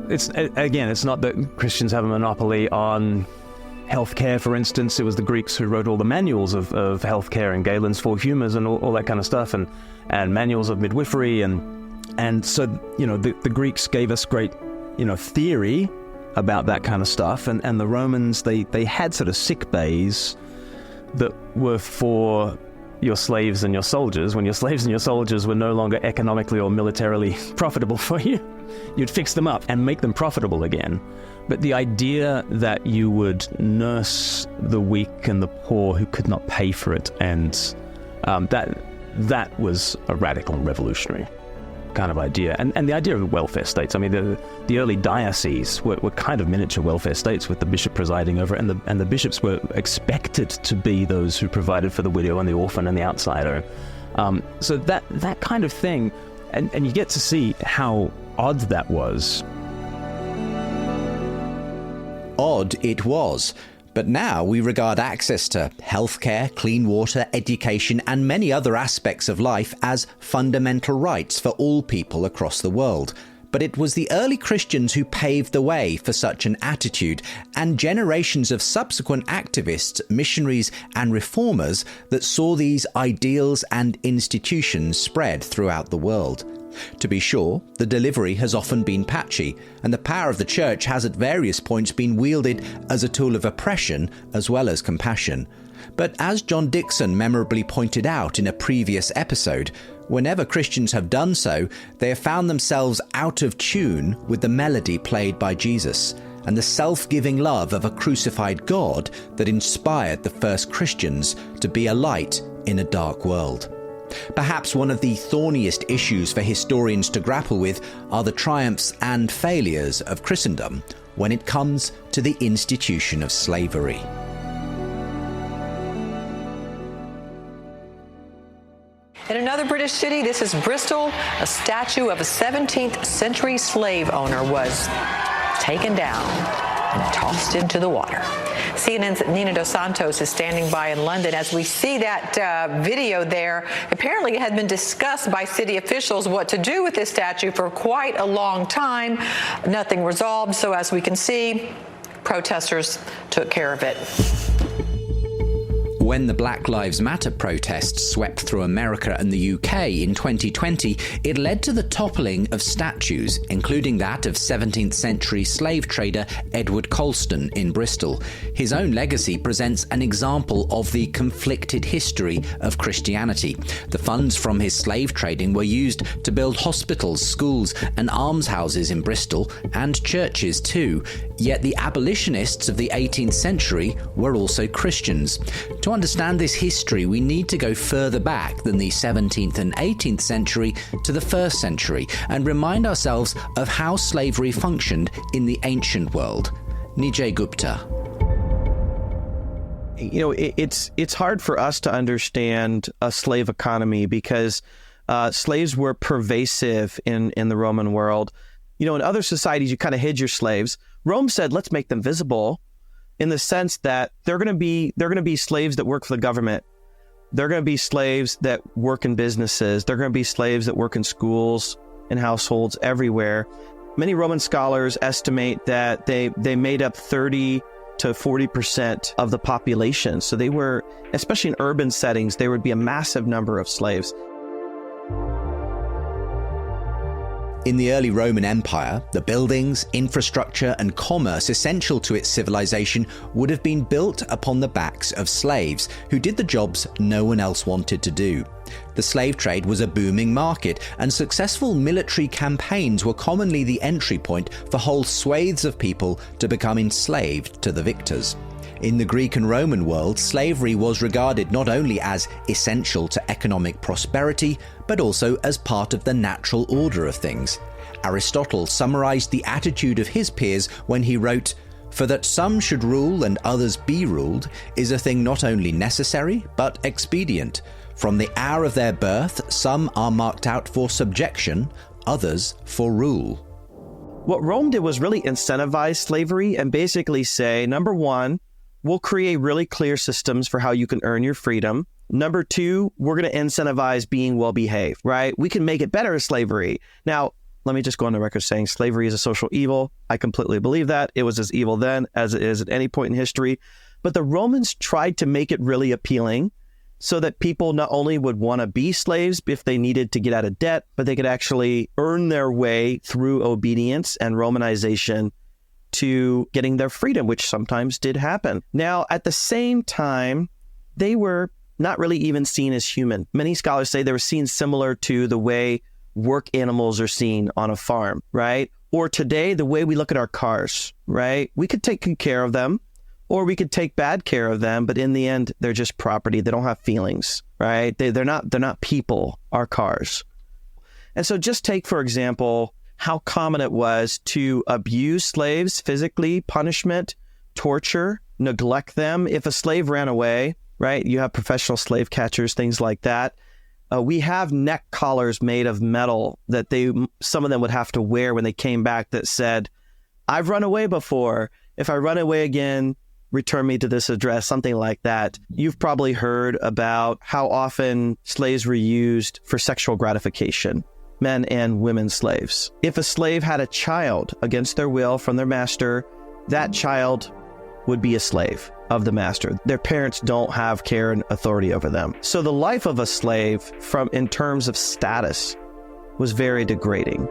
It's not that Christians have a monopoly on healthcare, for instance. It was the Greeks who wrote all the manuals of healthcare and Galen's Four Humors and all that kind of stuff, and manuals of midwifery, and so the Greeks gave us great theory about that kind of stuff, and the Romans they had sort of sick bays that were for your slaves and your soldiers. When your slaves and your soldiers were no longer economically or militarily profitable for you, you'd fix them up and make them profitable again. But the idea that you would nurse the weak and the poor who could not pay for it, and that was a radical and revolutionary kind of idea. And the idea of welfare states. I mean, the early dioceses were kind of miniature welfare states with the bishop presiding over it, and the bishops were expected to be those who provided for the widow and the orphan and the outsider. So that kind of thing, and you get to see how odd that was. Odd it was. But now we regard access to healthcare, clean water, education, and many other aspects of life as fundamental rights for all people across the world. But it was the early Christians who paved the way for such an attitude, and generations of subsequent activists, missionaries, and reformers that saw these ideals and institutions spread throughout the world. To be sure, the delivery has often been patchy, and the power of the church has at various points been wielded as a tool of oppression as well as compassion. But as John Dickson memorably pointed out in a previous episode, whenever Christians have done so, they have found themselves out of tune with the melody played by Jesus and the self-giving love of a crucified God that inspired the first Christians to be a light in a dark world. Perhaps one of the thorniest issues for historians to grapple with are the triumphs and failures of Christendom when it comes to the institution of slavery. In another British city, this is Bristol, a statue of a 17th century slave owner was taken down and tossed into the water. CNN's Nina Dos Santos is standing by in London as we see that video there. Apparently it had been discussed by city officials what to do with this statue for quite a long time. Nothing resolved, so as we can see, protesters took care of it. When the Black Lives Matter protests swept through America and the UK in 2020, it led to the toppling of statues, including that of 17th century slave trader Edward Colston in Bristol. His own legacy presents an example of the conflicted history of Christianity. The funds from his slave trading were used to build hospitals, schools, and almshouses in Bristol, and churches too. Yet the abolitionists of the 18th century were also Christians. To understand this history, we need to go further back than the 17th and 18th century to the 1st century and remind ourselves of how slavery functioned in the ancient world. Nijay Gupta. You know, it's hard for us to understand a slave economy because slaves were pervasive in the Roman world. You know, in other societies, you kind of hid your slaves. Rome said, let's make them visible, in the sense that they're going to be slaves that work for the government. They're going to be slaves that work in businesses. They're going to be slaves that work in schools and households everywhere. Many Roman scholars estimate that they made up 30 to 40% of the population. So they were, especially in urban settings, there would be a massive number of slaves. In the early Roman Empire, the buildings, infrastructure, and commerce essential to its civilization would have been built upon the backs of slaves, who did the jobs no one else wanted to do. The slave trade was a booming market, and successful military campaigns were commonly the entry point for whole swathes of people to become enslaved to the victors. In the Greek and Roman world, slavery was regarded not only as essential to economic prosperity, but also as part of the natural order of things. Aristotle summarized the attitude of his peers when he wrote, "For that some should rule and others be ruled is a thing not only necessary, but expedient. From the hour of their birth, some are marked out for subjection, others for rule." What Rome did was really incentivize slavery and basically say, number one, we'll create really clear systems for how you can earn your freedom. Number two, we're going to incentivize being well-behaved, right? We can make it better as slavery. Now, let me just go on the record saying slavery is a social evil. I completely believe that. It was as evil then as it is at any point in history. But the Romans tried to make it really appealing so that people not only would want to be slaves if they needed to get out of debt, but they could actually earn their way through obedience and Romanization to getting their freedom, which sometimes did happen. Now, at the same time, they were not really even seen as human. Many scholars say they were seen similar to the way work animals are seen on a farm, right? Or today, the way we look at our cars, right? We could take good care of them, or we could take bad care of them, but in the end, they're just property. They don't have feelings, right? They're not people, our cars. And so just take, for example, how common it was to abuse slaves physically, punishment, torture, neglect them. If a slave ran away, right, you have professional slave catchers, things like that. We have neck collars made of metal that some of them would have to wear when they came back that said, "I've run away before. If I run away again, return me to this address," something like that. You've probably heard about how often slaves were used for sexual gratification. Men and women slaves. If a slave had a child against their will from their master, that child would be a slave of the master. Their parents don't have care and authority over them. So the life of a slave in terms of status was very degrading.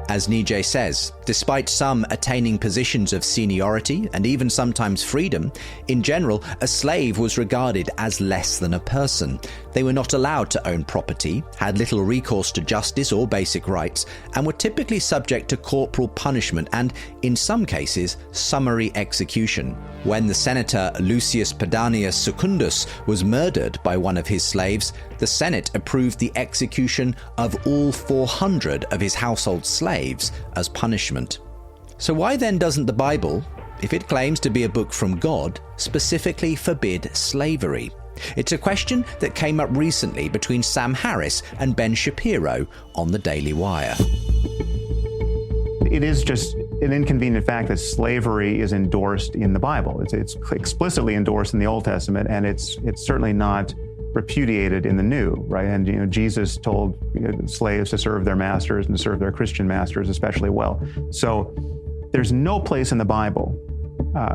As Nijay says, despite some attaining positions of seniority and even sometimes freedom, in general, a slave was regarded as less than a person. They were not allowed to own property, had little recourse to justice or basic rights, and were typically subject to corporal punishment and, in some cases, summary execution. When the senator Lucius Pedanius Secundus was murdered by one of his slaves, the Senate approved the execution of all 400 of his household slaves as punishment. So why then doesn't the Bible, if it claims to be a book from God, specifically forbid slavery? It's a question that came up recently between Sam Harris and Ben Shapiro on the Daily Wire. It is just an inconvenient fact that slavery is endorsed in the Bible. It's explicitly endorsed in the Old Testament, and it's certainly not repudiated in the New, right? And Jesus told slaves to serve their masters and to serve their Christian masters especially well. So there's no place in the Bible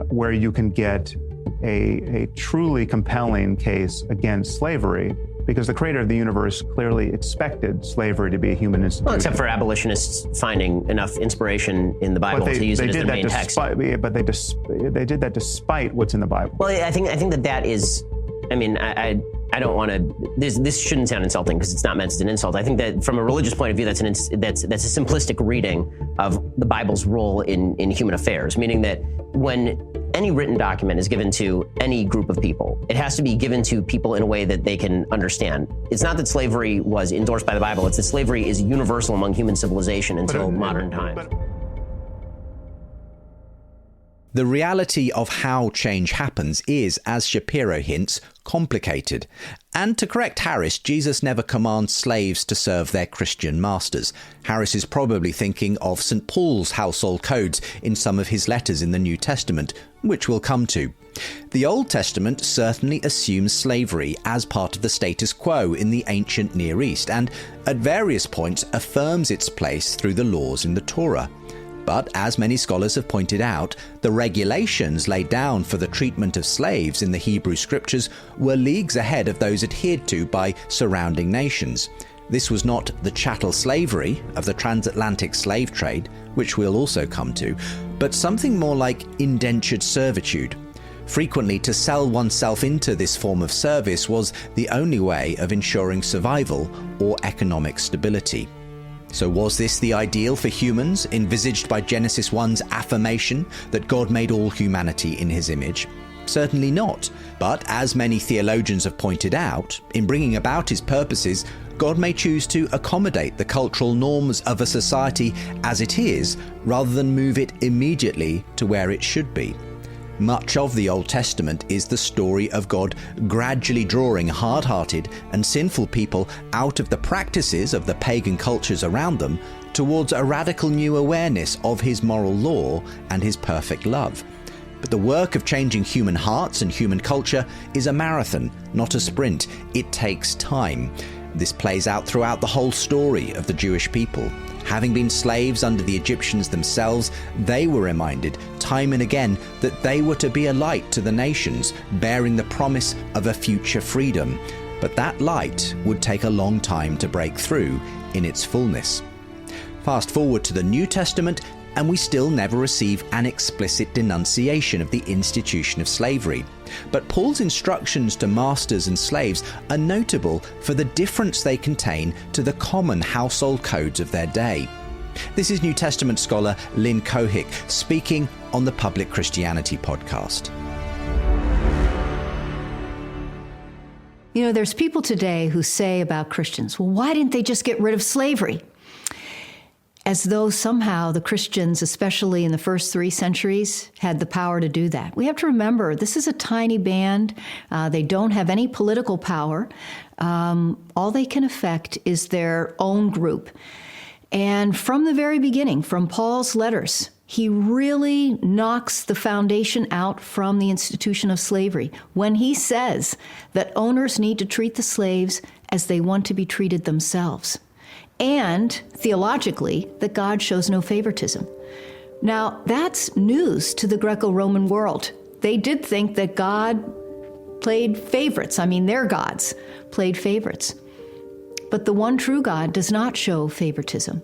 where you can get a truly compelling case against slavery, because the creator of the universe clearly expected slavery to be a human institution. Well, except for abolitionists finding enough inspiration in the Bible to use it as their main text. But they did that despite what's in the Bible. Well, I think that is, I mean, I don't want to, this shouldn't sound insulting because it's not meant as an insult. I think that from a religious point of view, that's a simplistic reading of the Bible's role in human affairs, meaning that when any written document is given to any group of people, it has to be given to people in a way that they can understand. It's not that slavery was endorsed by the Bible, it's that slavery is universal among human civilization until modern times. The reality of how change happens is, as Shapiro hints, complicated. And to correct Harris, Jesus never commands slaves to serve their Christian masters. Harris is probably thinking of St. Paul's household codes in some of his letters in the New Testament, which we'll come to. The Old Testament certainly assumes slavery as part of the status quo in the ancient Near East, and at various points affirms its place through the laws in the Torah. But as many scholars have pointed out, the regulations laid down for the treatment of slaves in the Hebrew scriptures were leagues ahead of those adhered to by surrounding nations. This was not the chattel slavery of the transatlantic slave trade, which we'll also come to, but something more like indentured servitude. Frequently, to sell oneself into this form of service was the only way of ensuring survival or economic stability. So was this the ideal for humans, envisaged by Genesis 1's affirmation that God made all humanity in his image? Certainly not. But as many theologians have pointed out, in bringing about his purposes, God may choose to accommodate the cultural norms of a society as it is, rather than move it immediately to where it should be. Much of the Old Testament is the story of God gradually drawing hard-hearted and sinful people out of the practices of the pagan cultures around them towards a radical new awareness of his moral law and his perfect love. But the work of changing human hearts and human culture is a marathon, not a sprint. It takes time. This plays out throughout the whole story of the Jewish people. Having been slaves under the Egyptians themselves, they were reminded time and again that they were to be a light to the nations, bearing the promise of a future freedom. But that light would take a long time to break through in its fullness. Fast forward to the New Testament, and we still never receive an explicit denunciation of the institution of slavery. But Paul's instructions to masters and slaves are notable for the difference they contain to the common household codes of their day. This is New Testament scholar Lynn Cohick speaking on the Public Christianity podcast. You know, there's people today who say about Christians, well, why didn't they just get rid of slavery? As though somehow the Christians, especially in the first 3 centuries, had the power to do that. We have to remember, this is a tiny band. They don't have any political power. All they can affect is their own group. And from the very beginning, from Paul's letters, he really knocks the foundation out from the institution of slavery when he says that owners need to treat the slaves as they want to be treated themselves. And theologically, that God shows no favoritism. Now, that's news to the Greco-Roman world. They did think that God played favorites. I mean, their gods played favorites. But the one true God does not show favoritism.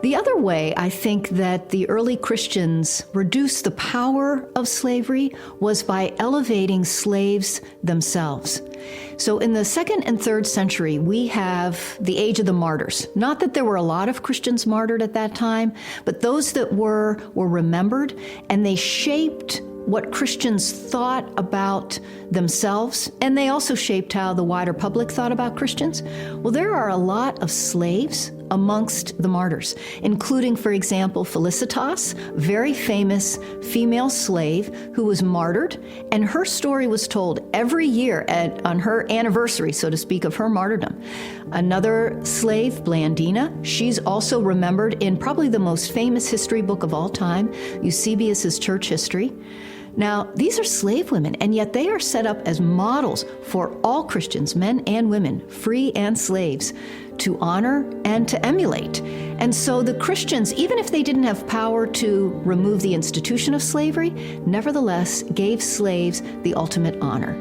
The other way I think that the early Christians reduced the power of slavery was by elevating slaves themselves. So in the 2nd and 3rd century, we have the age of the martyrs. Not that there were a lot of Christians martyred at that time, but those that were remembered, and they shaped what Christians thought about themselves, and they also shaped how the wider public thought about Christians. Well, there are a lot of slaves amongst the martyrs, including, for example, Felicitas, very famous female slave who was martyred, and her story was told every year on her anniversary, so to speak, of her martyrdom. Another slave, Blandina, she's also remembered in probably the most famous history book of all time, Eusebius's Church History. Now, these are slave women, and yet they are set up as models for all Christians, men and women, free and slaves, to honor and to emulate. And so the Christians, even if they didn't have power to remove the institution of slavery, nevertheless gave slaves the ultimate honor.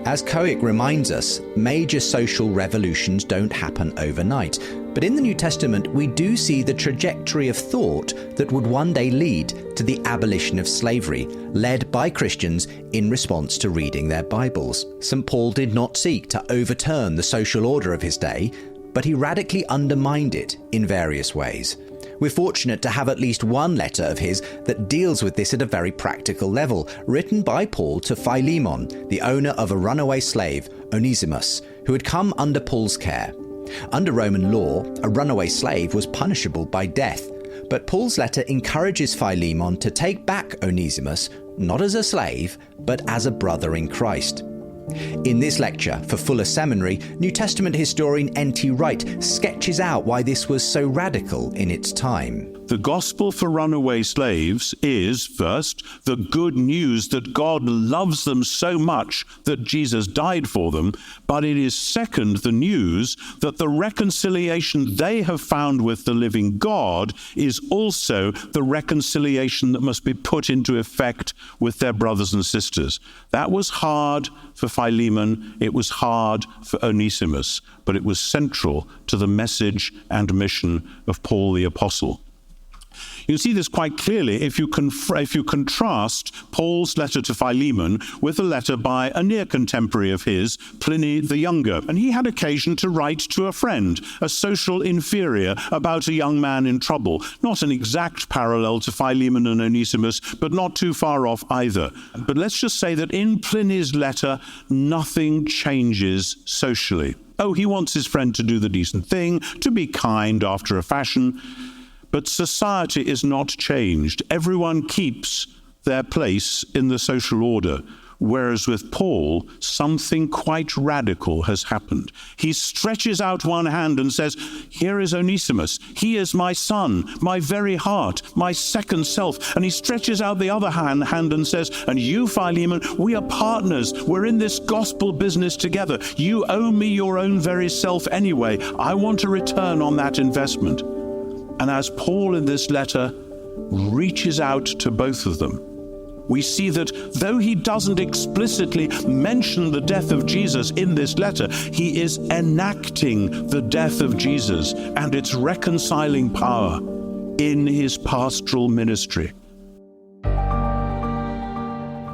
As Coic reminds us, major social revolutions don't happen overnight. But in the New Testament, we do see the trajectory of thought that would one day lead to the abolition of slavery, led by Christians in response to reading their Bibles. St. Paul did not seek to overturn the social order of his day, but he radically undermined it in various ways. We're fortunate to have at least one letter of his that deals with this at a very practical level, written by Paul to Philemon, the owner of a runaway slave, Onesimus, who had come under Paul's care. Under Roman law, a runaway slave was punishable by death, but Paul's letter encourages Philemon to take back Onesimus, not as a slave, but as a brother in Christ. In this lecture for Fuller Seminary, New Testament historian N.T. Wright sketches out why this was so radical in its time. The gospel for runaway slaves is, first, the good news that God loves them so much that Jesus died for them, but it is, second, the news that the reconciliation they have found with the living God is also the reconciliation that must be put into effect with their brothers and sisters. That was hard for Philemon, it was hard for Onesimus, but it was central to the message and mission of Paul the Apostle. You see this quite clearly if you contrast Paul's letter to Philemon with a letter by a near contemporary of his, Pliny the Younger. And he had occasion to write to a friend, a social inferior, about a young man in trouble. Not an exact parallel to Philemon and Onesimus, but not too far off either. But let's just say that in Pliny's letter, nothing changes socially. Oh, he wants his friend to do the decent thing, to be kind after a fashion. But society is not changed. Everyone keeps their place in the social order. Whereas with Paul, something quite radical has happened. He stretches out one hand and says, here is Onesimus. He is my son, my very heart, my second self. And he stretches out the other hand and says, and you, Philemon, we are partners. We're in this gospel business together. You owe me your own very self anyway. I want a return on that investment. And as Paul in this letter reaches out to both of them, we see that though he doesn't explicitly mention the death of Jesus in this letter, he is enacting the death of Jesus and its reconciling power in his pastoral ministry.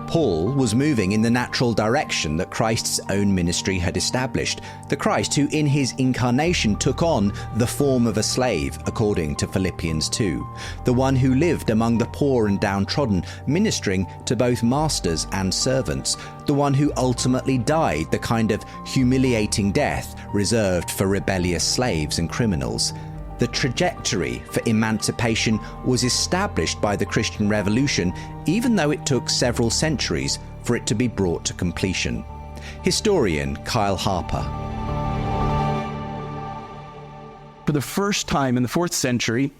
Paul was moving in the natural direction that Christ's own ministry had established. The Christ who in his incarnation took on the form of a slave, according to Philippians 2. The one who lived among the poor and downtrodden, ministering to both masters and servants. The one who ultimately died the kind of humiliating death reserved for rebellious slaves and criminals. The trajectory for emancipation was established by the Christian Revolution, even though it took several centuries for it to be brought to completion. Historian Kyle Harper. For the first time in the 4th century,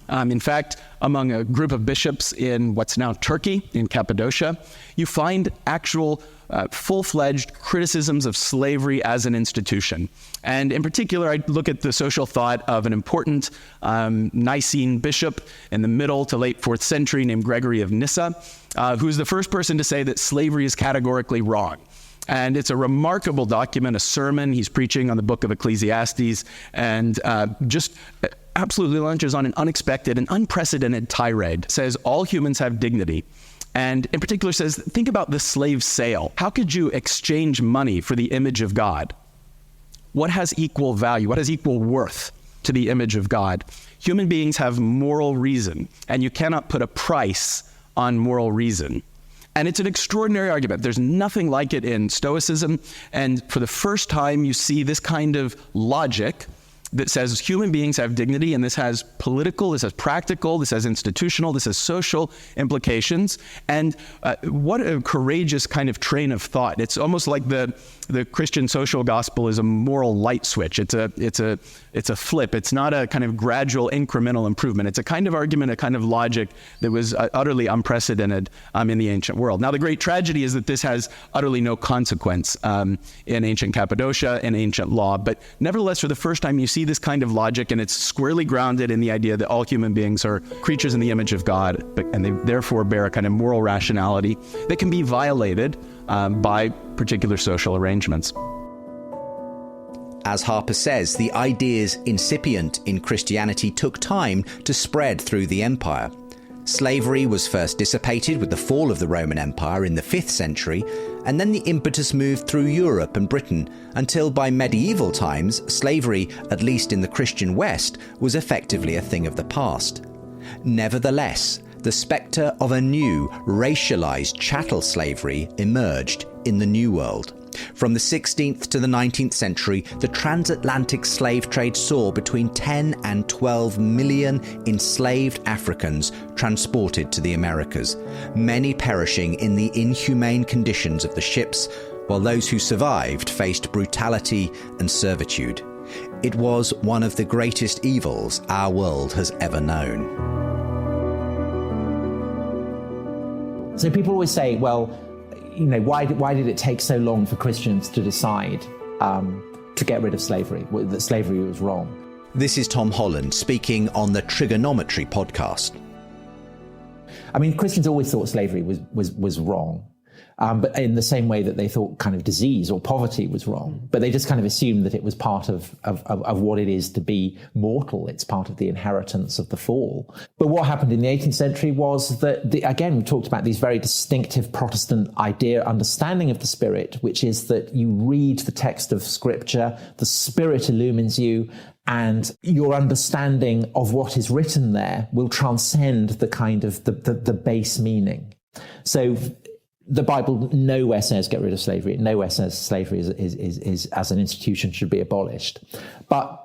in fact, among a group of bishops in what's now Turkey, in Cappadocia, you find actual full-fledged criticisms of slavery as an institution. And in particular, I look at the social thought of an important Nicene bishop in the middle to late 4th century named Gregory of Nyssa, who's the first person to say that slavery is categorically wrong. And it's a remarkable document, a sermon. He's preaching on the book of Ecclesiastes and just absolutely launches on an unexpected and unprecedented tirade. Says all humans have dignity. And in particular says, think about the slave sale. How could you exchange money for the image of God? What has equal value? What has equal worth to the image of God? Human beings have moral reason, and you cannot put a price on moral reason. And it's an extraordinary argument. There's nothing like it in Stoicism. And for the first time, you see this kind of logic that says human beings have dignity, and this has political, this has practical, this has institutional, this has social implications. And what a courageous kind of train of thought. It's almost like the Christian social gospel is a moral light switch. It's a flip. It's not a kind of gradual incremental improvement. It's a kind of argument, a kind of logic that was utterly unprecedented in the ancient world. Now, the great tragedy is that this has utterly no consequence in ancient Cappadocia, in ancient law. But nevertheless, for the first time, you see this kind of logic, and it's squarely grounded in the idea that all human beings are creatures in the image of God, and they therefore bear a kind of moral rationality that can be violated by particular social arrangements. As Harper says, the ideas incipient in Christianity took time to spread through the empire. Slavery was first dissipated with the fall of the Roman Empire in the 5th century, and then the impetus moved through Europe and Britain until by medieval times, slavery, at least in the Christian West, was effectively a thing of the past. Nevertheless, the spectre of a new, racialized chattel slavery emerged in the New World. From the 16th to the 19th century, the transatlantic slave trade saw between 10 and 12 million enslaved Africans transported to the Americas, many perishing in the inhumane conditions of the ships, while those who survived faced brutality and servitude. It was one of the greatest evils our world has ever known. So people always say, well, you know, why did it take so long for Christians to decide to get rid of slavery, that slavery was wrong? This is Tom Holland speaking on the Trigonometry podcast. I mean, Christians always thought slavery was wrong, but in the same way that they thought kind of disease or poverty was wrong. But they just kind of assumed that it was part of what it is to be mortal. It's part of the inheritance of the fall. But what happened in the 18th century was that, again, we talked about these very distinctive Protestant understanding of the Spirit, which is that you read the text of Scripture, the Spirit illumines you, and your understanding of what is written there will transcend the kind of the base meaning. So the Bible nowhere says get rid of slavery. It nowhere says slavery is as an institution should be abolished. But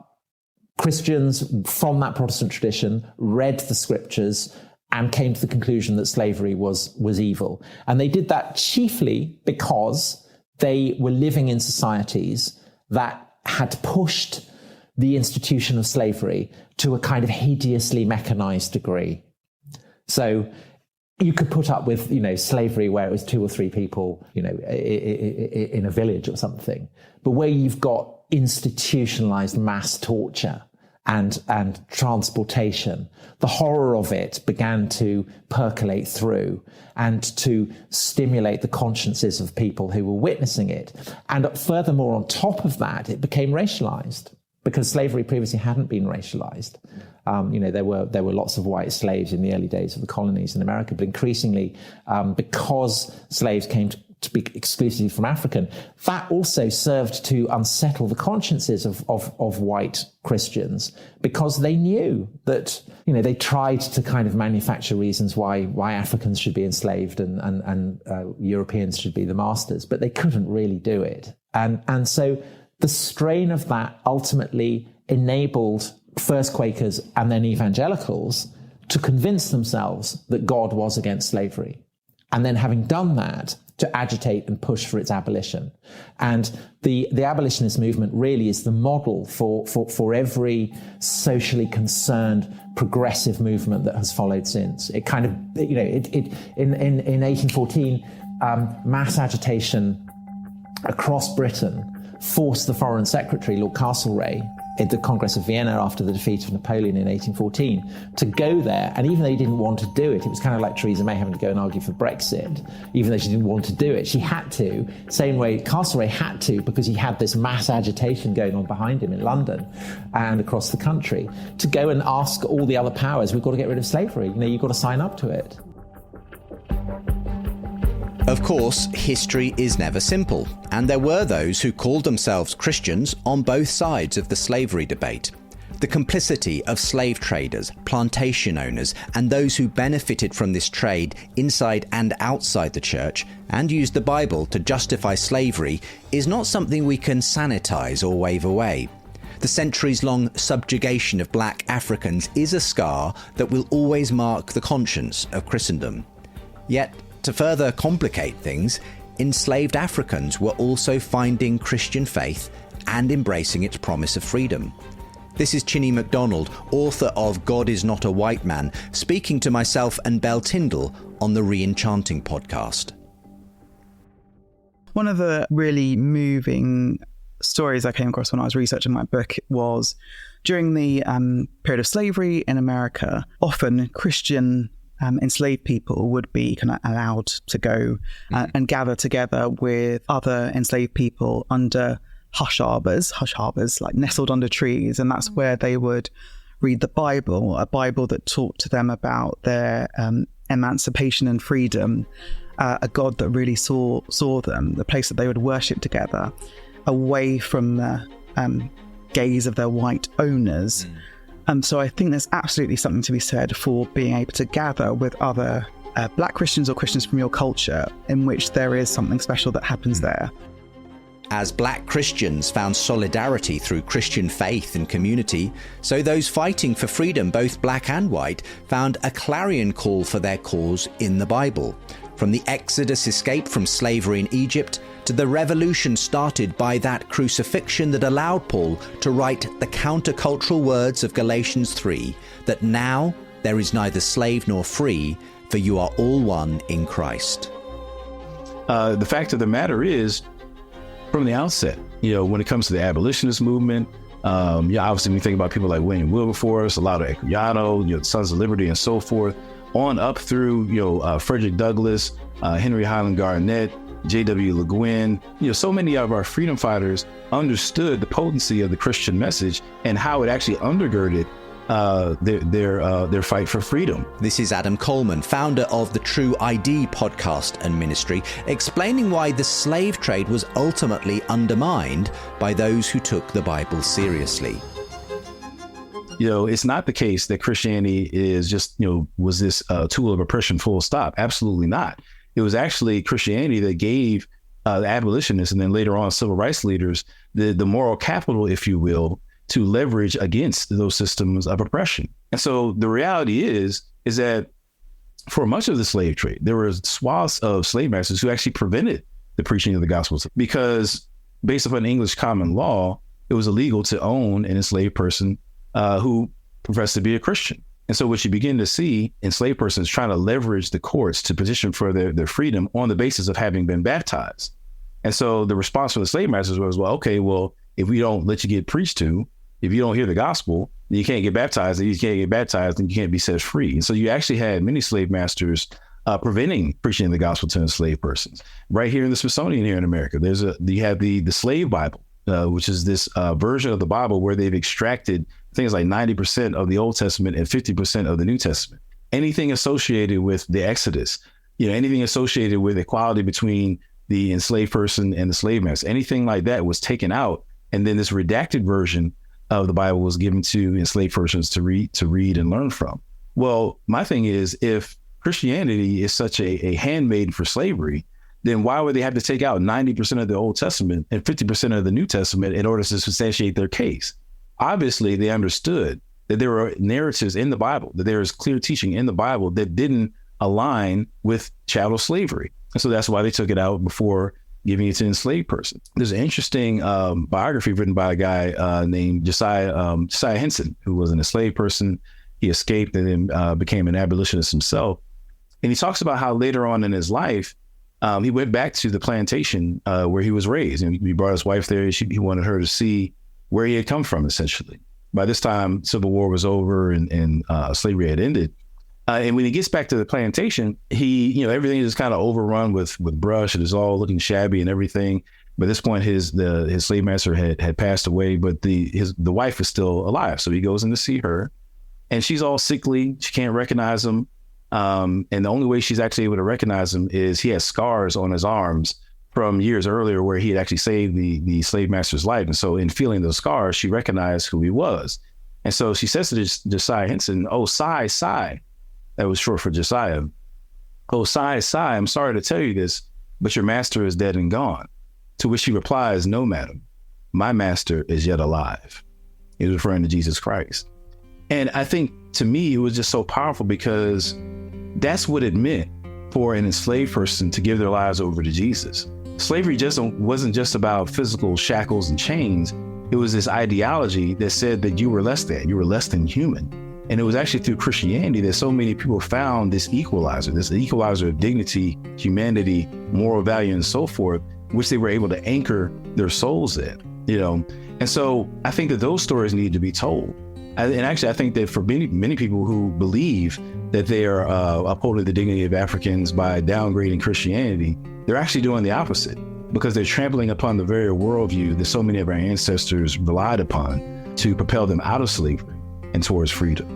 Christians from that Protestant tradition read the Scriptures and came to the conclusion that slavery was evil. And they did that chiefly because they were living in societies that had pushed the institution of slavery to a kind of hideously mechanized degree. So you could put up with, slavery where it was 2 or 3 people, in a village or something. But where you've got institutionalized mass torture and transportation, the horror of it began to percolate through and to stimulate the consciences of people who were witnessing it. And furthermore, on top of that, it became racialized, because slavery previously hadn't been racialized. There were lots of white slaves in the early days of the colonies in America, but increasingly, because slaves came to be exclusively from African, that also served to unsettle the consciences of white Christians, because they knew that, they tried to kind of manufacture reasons why Africans should be enslaved and Europeans should be the masters, but they couldn't really do it. And so the strain of that ultimately enabled first Quakers and then evangelicals to convince themselves that God was against slavery. And then having done that, to agitate and push for its abolition. And the abolitionist movement really is the model for every socially concerned progressive movement that has followed since. It kind of, in 1814, mass agitation across Britain forced the Foreign Secretary, Lord Castlereagh, at the Congress of Vienna after the defeat of Napoleon in 1814, to go there. And even though he didn't want to do it was kind of like Theresa May having to go and argue for Brexit. Even though she didn't want to do it, she had to. Same way Castlereagh had to, because he had this mass agitation going on behind him in London and across the country, to go and ask all the other powers, we've got to get rid of slavery. You've got to sign up to it. Of course, history is never simple, and there were those who called themselves Christians on both sides of the slavery debate. The complicity of slave traders, plantation owners, and those who benefited from this trade inside and outside the church and used the Bible to justify slavery is not something we can sanitize or wave away. The centuries-long subjugation of black Africans is a scar that will always mark the conscience of Christendom. Yet, to further complicate things, enslaved Africans were also finding Christian faith and embracing its promise of freedom. This is Chinny MacDonald, author of God is Not a White Man, speaking to myself and Belle Tyndall on the Re-Enchanting podcast. One of the really moving stories I came across when I was researching my book was during the period of slavery in America, often Christian enslaved people would be kind of allowed to go and gather together with other enslaved people under hush harbors like nestled under trees, and that's where they would read the Bible, a Bible that talked to them about their emancipation and freedom, a God that really saw them, the place that they would worship together, away from the gaze of their white owners. So I think there's absolutely something to be said for being able to gather with other black Christians or Christians from your culture, in which there is something special that happens there. As black Christians found solidarity through Christian faith and community, so those fighting for freedom, both black and white, found a clarion call for their cause in the Bible. From the Exodus escape from slavery in Egypt to the revolution started by that crucifixion that allowed Paul to write the countercultural words of Galatians 3, that now there is neither slave nor free, for you are all one in Christ. The fact of the matter is, from the outset, when it comes to the abolitionist movement, obviously when you think about people like William Wilberforce, a lot of Equiano, Sons of Liberty and so forth, on up through, Frederick Douglass, Henry Highland Garnet, J.W. Le Guin, so many of our freedom fighters understood the potency of the Christian message and how it actually undergirded their fight for freedom. This is Adam Coleman, founder of the True ID podcast and ministry, explaining why the slave trade was ultimately undermined by those who took the Bible seriously. It's not the case that Christianity is just, was this tool of oppression full stop. Absolutely not. It was actually Christianity that gave the abolitionists and then later on civil rights leaders the moral capital, if you will, to leverage against those systems of oppression. And so the reality is that for much of the slave trade, there were swaths of slave masters who actually prevented the preaching of the gospel because based upon English common law, it was illegal to own an enslaved person who professed to be a Christian. And so what you begin to see enslaved persons trying to leverage the courts to petition for their freedom on the basis of having been baptized. And so the response from the slave masters was, if we don't let you get preached to, if you don't hear the gospel, then you can't get baptized, and you can't get baptized, and you can't be set free. And so you actually had many slave masters preventing preaching the gospel to enslaved persons. Right here in the Smithsonian here in America, you have the Slave Bible, which is this version of the Bible where they've extracted things like 90% of the Old Testament and 50% of the New Testament. Anything associated with the Exodus, anything associated with equality between the enslaved person and the slave master, anything like that was taken out. And then this redacted version of the Bible was given to enslaved persons to read and learn from. Well, my thing is, if Christianity is such a handmaid for slavery, then why would they have to take out 90% of the Old Testament and 50% of the New Testament in order to substantiate their case? Obviously, they understood that there were narratives in the Bible, that there is clear teaching in the Bible that didn't align with chattel slavery. And so that's why they took it out before giving it to an enslaved person. There's an interesting biography written by a guy named Josiah Henson, who was an enslaved person. He escaped and then became an abolitionist himself. And he talks about how later on in his life, he went back to the plantation where he was raised. And he brought his wife there. He wanted her to see where he had come from, essentially. By this time, Civil War was over and slavery had ended. And when he gets back to the plantation, everything is kind of overrun with brush. It is all looking shabby and everything. By this point, his slave master had passed away, but the wife is still alive. So he goes in to see her, and she's all sickly. She can't recognize him. And the only way she's actually able to recognize him is he has scars on his arms from years earlier where he had actually saved the slave master's life. And so in feeling those scars, she recognized who he was. And so she says to Josiah Henson, "Oh, sigh. That was short for Josiah. "Oh, sigh, I'm sorry to tell you this, but your master is dead and gone." To which he replies, "No, madam, my master is yet alive." He was referring to Jesus Christ. And I think, to me, it was just so powerful because that's what it meant for an enslaved person to give their lives over to Jesus. Slavery wasn't just about physical shackles and chains. It was this ideology that said that you were less than human. And it was actually through Christianity that so many people found this equalizer of dignity, humanity, moral value, and so forth, which they were able to anchor their souls in, And so I think that those stories need to be told. And actually, I think that for many people who believe that they are upholding the dignity of Africans by downgrading Christianity, they're actually doing the opposite, because they're trampling upon the very worldview that so many of our ancestors relied upon to propel them out of slavery and towards freedom.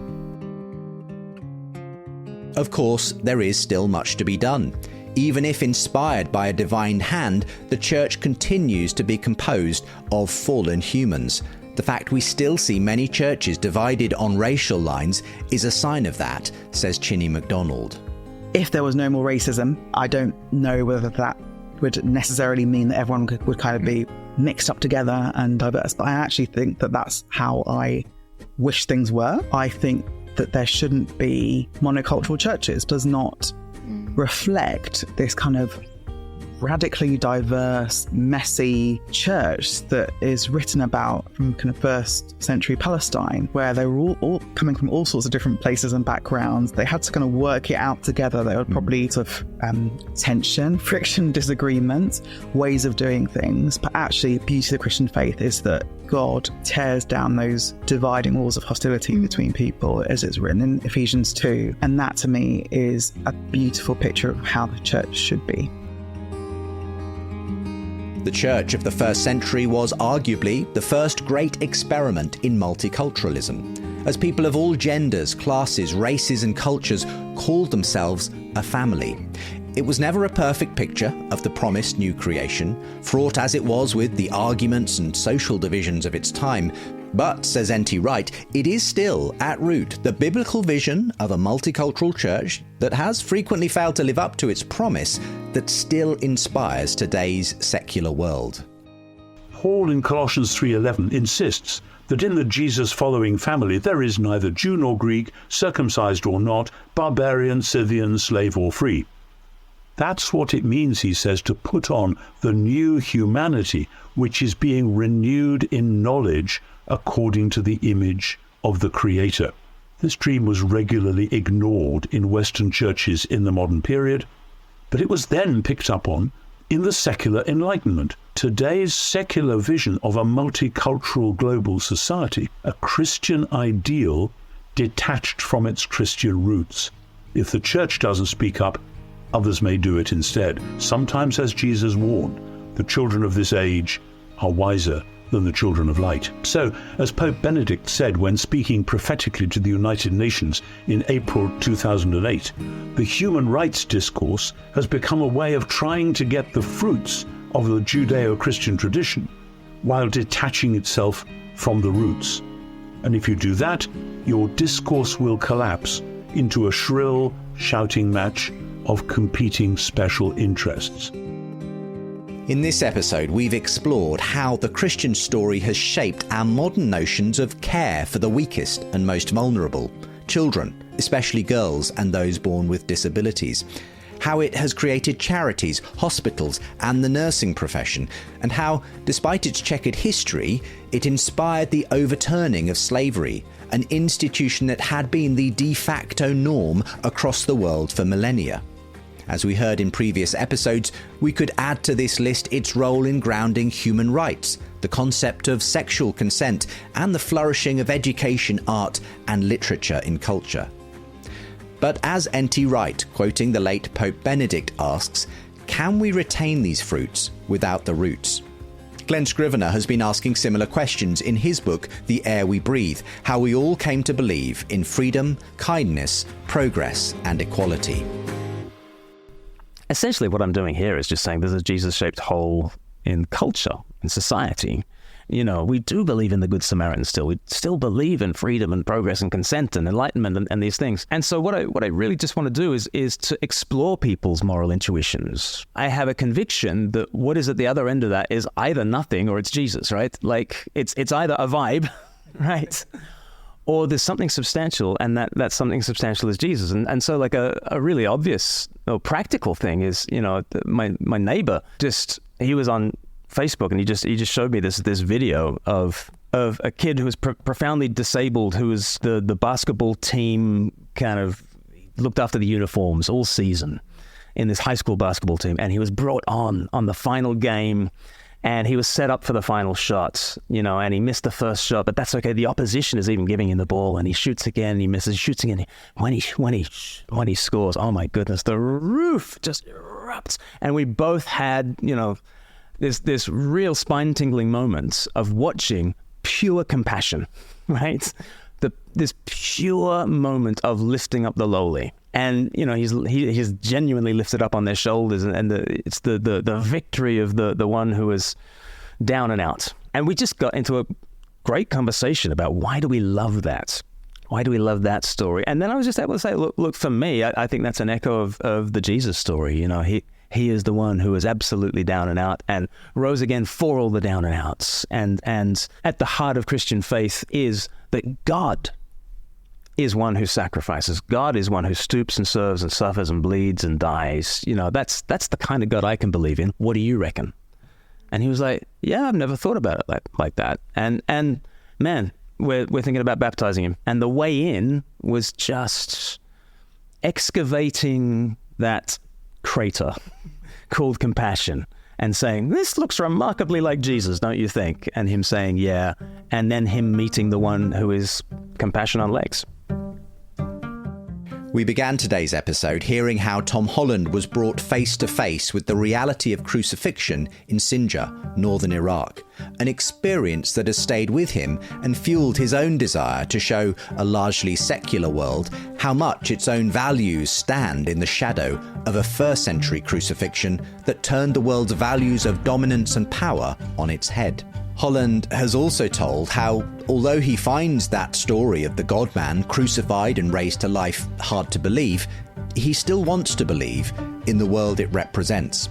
Of course, there is still much to be done. Even if inspired by a divine hand, the church continues to be composed of fallen humans. The fact we still see many churches divided on racial lines is a sign of that, says Chinny MacDonald. If there was no more racism, I don't know whether that would necessarily mean that everyone would kind of be mixed up together and diverse. But I actually think that that's how I wish things were. I think that there shouldn't be monocultural churches. Does not reflect this kind of radically diverse, messy church that is written about from kind of first century Palestine, where they were all coming from all sorts of different places and backgrounds. They had to kind of work it out together. There were probably sort of tension, friction, disagreements, ways of doing things. But actually, the beauty of the Christian faith is that God tears down those dividing walls of hostility between people, as it's written in Ephesians 2. And that, to me, is a beautiful picture of how the church should be. The church of the first century was arguably the first great experiment in multiculturalism, as people of all genders, classes, races and cultures called themselves a family. It was never a perfect picture of the promised new creation, fraught as it was with the arguments and social divisions of its time. But, says N.T. Wright, it is still, at root, the biblical vision of a multicultural church that has frequently failed to live up to its promise that still inspires today's secular world. Paul in Colossians 3:11 insists that in the Jesus-following family there is neither Jew nor Greek, circumcised or not, barbarian, Scythian, slave or free. That's what it means, he says, to put on the new humanity, which is being renewed in knowledge according to the image of the Creator. This dream was regularly ignored in Western churches in the modern period, but it was then picked up on in the secular Enlightenment. Today's secular vision of a multicultural global society, a Christian ideal detached from its Christian roots. If the church doesn't speak up, others may do it instead. Sometimes, as Jesus warned, the children of this age are wiser than the children of light. So, as Pope Benedict said when speaking prophetically to the United Nations in April 2008, the human rights discourse has become a way of trying to get the fruits of the Judeo-Christian tradition while detaching itself from the roots. And if you do that, your discourse will collapse into a shrill shouting match of competing special interests. In this episode, we've explored how the Christian story has shaped our modern notions of care for the weakest and most vulnerable, children, especially girls and those born with disabilities, how it has created charities, hospitals and the nursing profession, and how, despite its checkered history, it inspired the overturning of slavery, an institution that had been the de facto norm across the world for millennia. As we heard in previous episodes, we could add to this list its role in grounding human rights, the concept of sexual consent, and the flourishing of education, art, and literature in culture. But as N.T. Wright, quoting the late Pope Benedict, asks, can we retain these fruits without the roots? Glenn Scrivener has been asking similar questions in his book, The Air We Breathe, how we all came to believe in freedom, kindness, progress, and equality. Essentially, what I'm doing here is just saying there's a Jesus-shaped hole in culture, in society. You know, we do believe in the Good Samaritan still. We still believe in freedom and progress and consent and enlightenment and these things. And so what I really just want to do is to explore people's moral intuitions. I have a conviction that what is at the other end of that is either nothing or it's Jesus, right? Like, it's either a vibe right? Or there's something substantial, and that something substantial is Jesus. And so like a really obvious or practical thing is, my neighbor he was on Facebook, and he just showed me this video of a kid who was profoundly disabled, who was the basketball team kind of looked after the uniforms all season in this high school basketball team. And he was brought on the final game, and he was set up for the final shot, and he missed the first shot, but that's okay. The opposition is even giving him the ball, and he shoots again, he misses, shoots again. When he scores, oh my goodness, the roof just erupts. And we both had, this real spine-tingling moment of watching pure compassion, right? This pure moment of lifting up the lowly. And, he's genuinely lifted up on their shoulders, and it's the victory of the one who is down and out. And we just got into a great conversation about why do we love that? Why do we love that story? And then I was just able to say, look, for me, I think that's an echo of the Jesus story. He is the one who is absolutely down and out and rose again for all the down and outs. And at the heart of Christian faith is that God is one who sacrifices. God is one who stoops and serves and suffers and bleeds and dies. That's the kind of God I can believe in. What do you reckon? And he was like, yeah, I've never thought about it like that. And man, we're thinking about baptizing him. And the way in was just excavating that crater called compassion and saying, this looks remarkably like Jesus, don't you think? And him saying, yeah. And then him meeting the one who is compassion on legs. We began today's episode hearing how Tom Holland was brought face to face with the reality of crucifixion in Sinjar, northern Iraq, an experience that has stayed with him and fueled his own desire to show a largely secular world how much its own values stand in the shadow of a first-century crucifixion that turned the world's values of dominance and power on its head. Holland has also told how, although he finds that story of the God-man crucified and raised to life hard to believe, he still wants to believe in the world it represents.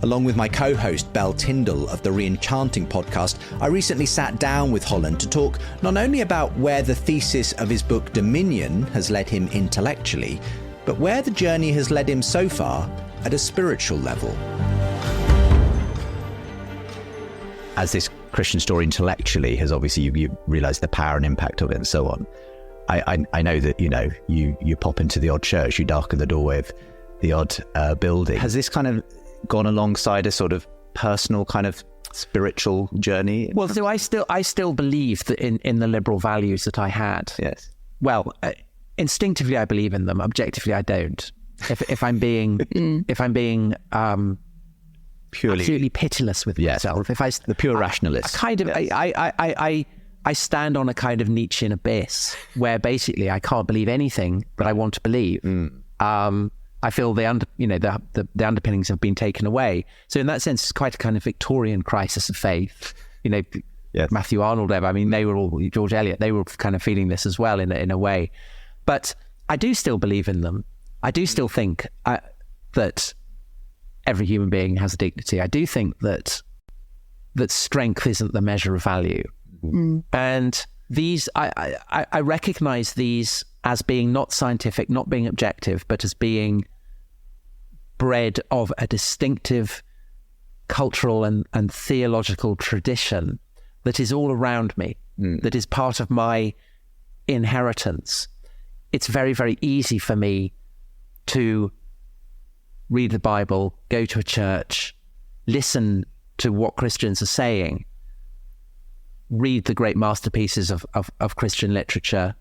Along with my co-host Belle Tyndall of the Re-Enchanting podcast, I recently sat down with Holland to talk not only about where the thesis of his book Dominion has led him intellectually, but where the journey has led him so far at a spiritual level. As this Christian story intellectually has obviously, you realise the power and impact of it and so on. I know that, you pop into the odd church, you darken the doorway of the odd building. Has this kind of gone alongside a sort of personal kind of spiritual journey? Well, so I still believe that in the liberal values that I had. Yes. Well, instinctively I believe in them. Objectively, I don't. If I'm being purely absolutely pitiless with myself. If the pure rationalist. I stand on a kind of Nietzschean abyss where basically I can't believe anything that I want to believe. I feel the underpinnings have been taken away. So in that sense, it's quite a kind of Victorian crisis of faith. Yes. Matthew Arnold, they were all, George Eliot, they were kind of feeling this as well in a way. But I do still believe in them. I do still think that every human being has a dignity. I do think that strength isn't the measure of value. And these, I recognize these as being not scientific, not being objective, but as being bred of a distinctive cultural and theological tradition that is all around me, that is part of my inheritance. It's very, very easy for me to read the Bible, go to a church, listen to what Christians are saying, read the great masterpieces of Christian literature,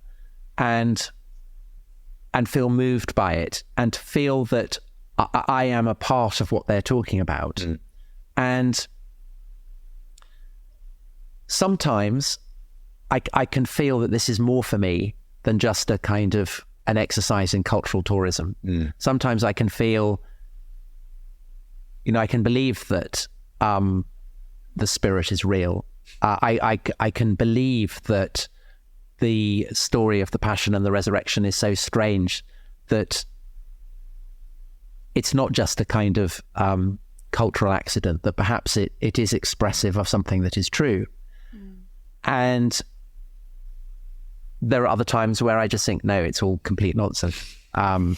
and feel moved by it, and feel that I am a part of what they're talking about. And sometimes I can feel that this is more for me than just a kind of an exercise in cultural tourism. Sometimes I can feel, I can believe that the spirit is real. I can believe that the story of the Passion and the Resurrection is so strange that it's not just a kind of cultural accident, that perhaps it is expressive of something that is true. And there are other times where I just think, no, it's all complete nonsense.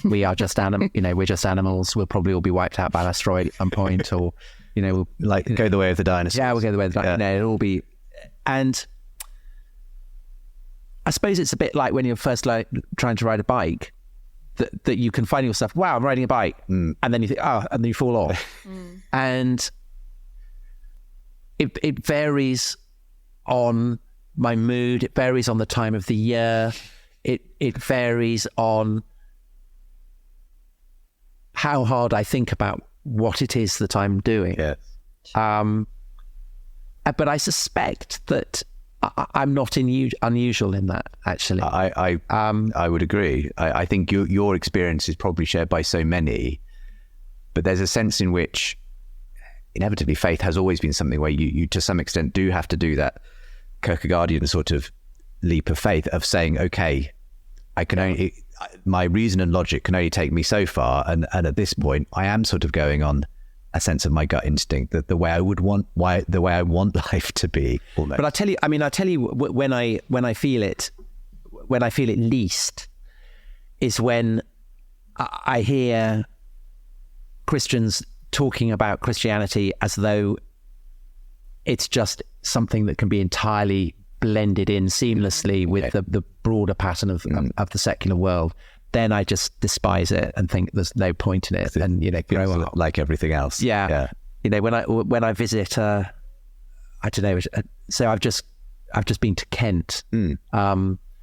We are just we're just animals. We'll probably all be wiped out by an asteroid at some point, or we'll go the way of the dinosaurs. Yeah, we'll go the way of the dinosaurs. No, it'll all be. And I suppose it's a bit like when you're first trying to ride a bike, that you can find yourself, wow, I'm riding a bike, and then you think, and then you fall off, and it varies on my mood. It varies on the time of the year. It varies on how hard I think about what it is that I'm doing. Yes. But I suspect that I'm not unusual in that, actually. I would agree. I think your experience is probably shared by so many, but there's a sense in which inevitably faith has always been something where you to some extent do have to do that Kierkegaardian sort of leap of faith of saying, okay, my reason and logic can only take me so far, and at this point I am sort of going on a sense of my gut instinct, that the way I want life to be, almost. But I tell you, when I feel it least is when I hear Christians talking about Christianity as though it's just something that can be entirely blended in seamlessly with the broader pattern of the secular world. Then I just despise it and think there's no point in it, and grow up like everything else. Yeah. When I visit, I don't know. So I've just been to Kent,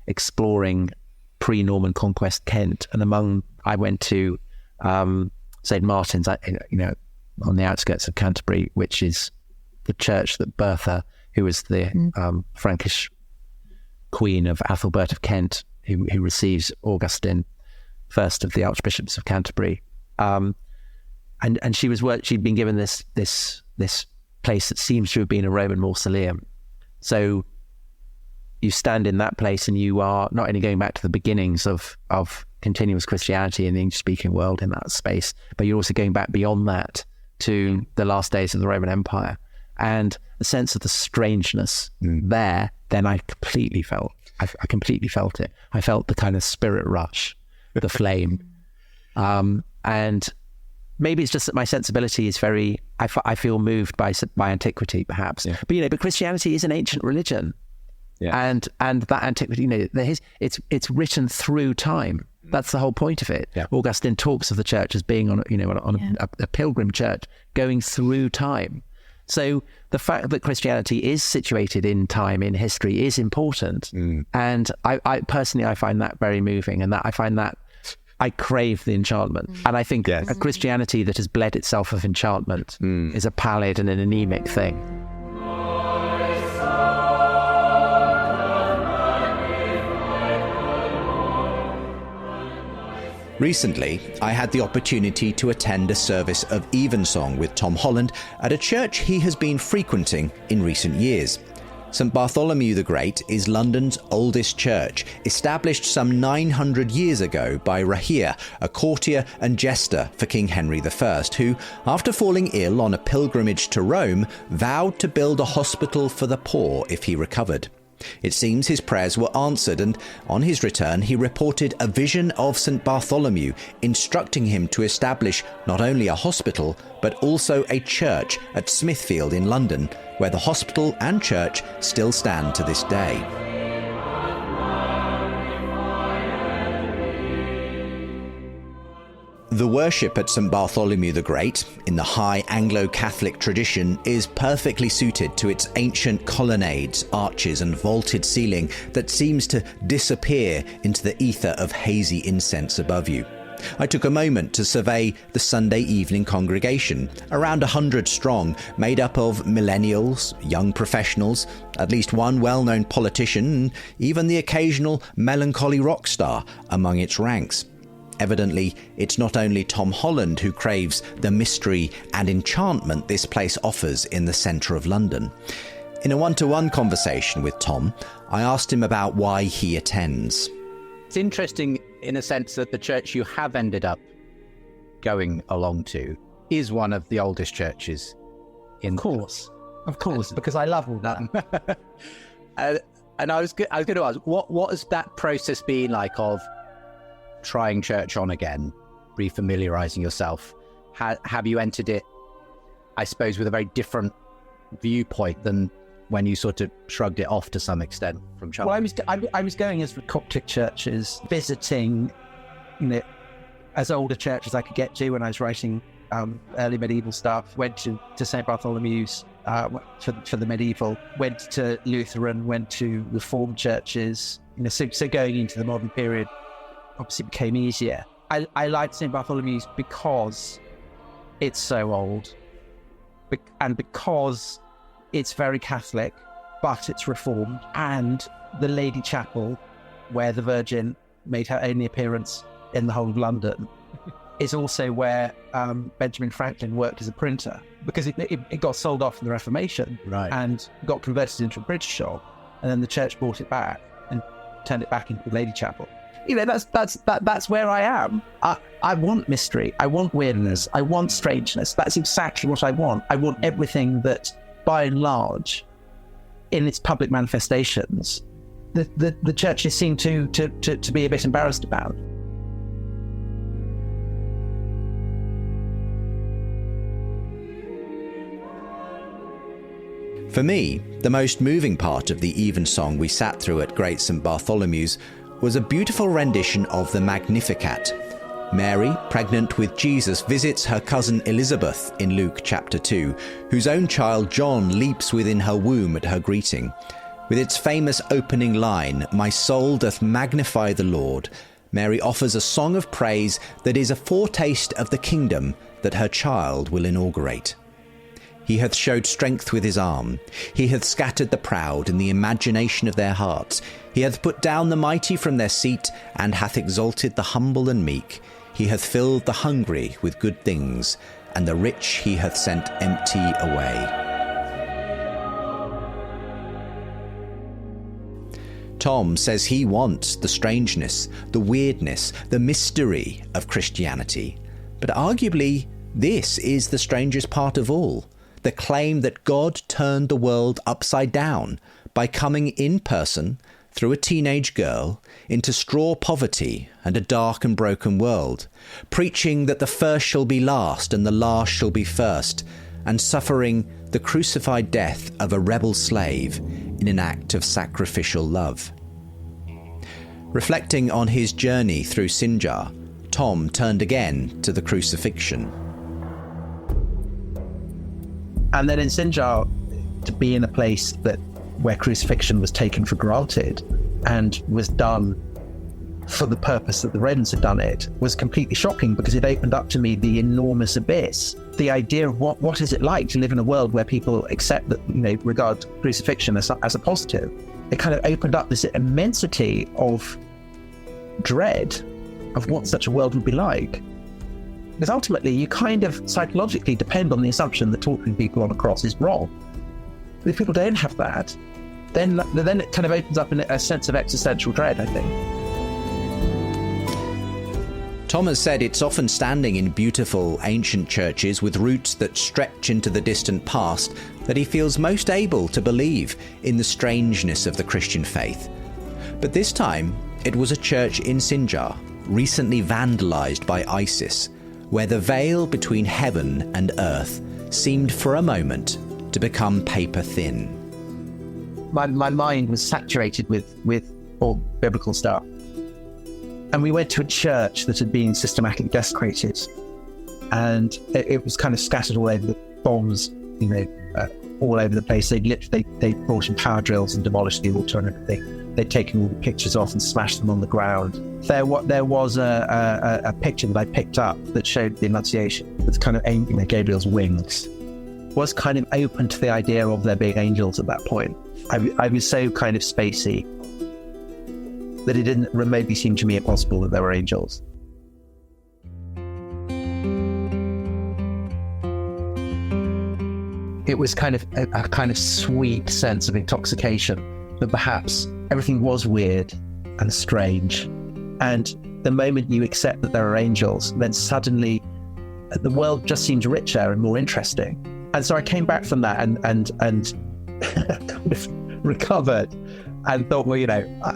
exploring pre-Norman conquest Kent, and I went to St. Martin's, on the outskirts of Canterbury, which is the church that Bertha, who was the Frankish queen of Athelbert of Kent, who receives Augustine, first of the archbishops of Canterbury, and she'd been given this place that seems to have been a Roman mausoleum. So you stand in that place and you are not only going back to the beginnings of continuous Christianity in the English-speaking world in that space, but you're also going back beyond that to the last days of the Roman Empire. And the sense of the strangeness there, then I completely felt it. I felt the kind of spirit rush, the flame. And maybe it's just that my sensibility is very, I feel moved by antiquity, perhaps. Yeah. But Christianity is an ancient religion. Yeah. And that antiquity, it's written through time. That's the whole point of it. Yeah. Augustine talks of the church as being on a pilgrim church going through time. So the fact that Christianity is situated in time, in history, is important. And I personally find that very moving, and that I find that I crave the enchantment. And I think a Christianity that has bled itself of enchantment is a pallid and an anemic thing. Recently, I had the opportunity to attend a service of Evensong with Tom Holland at a church he has been frequenting in recent years. St Bartholomew the Great is London's oldest church, established some 900 years ago by Rahere, a courtier and jester for King Henry I, who, after falling ill on a pilgrimage to Rome, vowed to build a hospital for the poor if he recovered. It seems his prayers were answered, and on his return he reported a vision of St Bartholomew instructing him to establish not only a hospital but also a church at Smithfield in London, where the hospital and church still stand to this day. The worship at St Bartholomew the Great, in the high Anglo-Catholic tradition, is perfectly suited to its ancient colonnades, arches and vaulted ceiling that seems to disappear into the ether of hazy incense above you. I took a moment to survey the Sunday evening congregation, around 100 strong, made up of millennials, young professionals, at least one well-known politician, and even the occasional melancholy rock star among its ranks. Evidently, it's not only Tom Holland who craves the mystery and enchantment this place offers in the centre of London. In a one-to-one conversation with Tom, I asked him about why he attends. It's interesting in a sense that the church you have ended up going along to is one of the oldest churches in... Of course, because I love all that. And I was going to ask, what has that process been like of trying church on again, refamiliarizing yourself? Have you entered it, I suppose, with a very different viewpoint than when you sort of shrugged it off to some extent from China? Well, I was going as Coptic churches, visiting, as old a church as I could get to when I was writing early medieval stuff. Went to St. Bartholomew's for the medieval, went to Lutheran, went to Reformed churches. So going into the modern period obviously became easier. I liked St. Bartholomew's because it's so old, and because it's very Catholic, but it's Reformed, and the Lady Chapel, where the Virgin made her only appearance in the whole of London, is also where Benjamin Franklin worked as a printer, because it got sold off in the Reformation, right, and got converted into a bridge shop, and then the church bought it back and turned it back into the Lady Chapel. That's where I am. I want mystery. I want weirdness. I want strangeness. That's exactly what I want. I want everything that, by and large, in its public manifestations, the churches seem to be a bit embarrassed about. For me, the most moving part of the evensong we sat through at Great St. Bartholomew's was a beautiful rendition of the Magnificat. Mary, pregnant with Jesus, visits her cousin Elizabeth in Luke chapter 2, whose own child John leaps within her womb at her greeting. With its famous opening line, "My soul doth magnify the Lord," Mary offers a song of praise that is a foretaste of the kingdom that her child will inaugurate. He hath showed strength with his arm. He hath scattered the proud in the imagination of their hearts. He hath put down the mighty from their seat, and hath exalted the humble and meek. He hath filled the hungry with good things, and the rich he hath sent empty away. Tom says he wants the strangeness, the weirdness, the mystery of Christianity. But arguably, this is the strangest part of all. The claim that God turned the world upside down by coming in person through a teenage girl into straw poverty and a dark and broken world, preaching that the first shall be last and the last shall be first, and suffering the crucified death of a rebel slave in an act of sacrificial love. Reflecting on his journey through Sinjar, Tom turned again to the crucifixion. And then in Sinjar, to be in a place where crucifixion was taken for granted and was done for the purpose that the Romans had done it, was completely shocking, because it opened up to me the enormous abyss. The idea of what is it like to live in a world where people accept that, regard crucifixion as a positive. It kind of opened up this immensity of dread of what such a world would be like. Because ultimately, you kind of psychologically depend on the assumption that torturing people on a cross is wrong. But if people don't have that, then it kind of opens up a sense of existential dread, I think. Thomas said it's often standing in beautiful ancient churches with roots that stretch into the distant past that he feels most able to believe in the strangeness of the Christian faith. But this time, it was a church in Sinjar, recently vandalized by ISIS, where the veil between heaven and earth seemed for a moment to become paper thin. My mind was saturated with all biblical stuff. And we went to a church that had been systematically desecrated, and it was kind of scattered all over, the bombs, all over the place. They brought in power drills and demolished the altar and everything. They'd taken all the pictures off and smashed them on the ground. There was a picture that I picked up that showed the Annunciation with kind of Gabriel's wings. Was kind of open to the idea of there being angels at that point. I was so kind of spacey that it didn't remotely seem to me impossible that there were angels. It was kind of a kind of sweet sense of intoxication that perhaps everything was weird and strange. And the moment you accept that there are angels, then suddenly the world just seems richer and more interesting. And so I came back from that and kind of recovered and thought, well,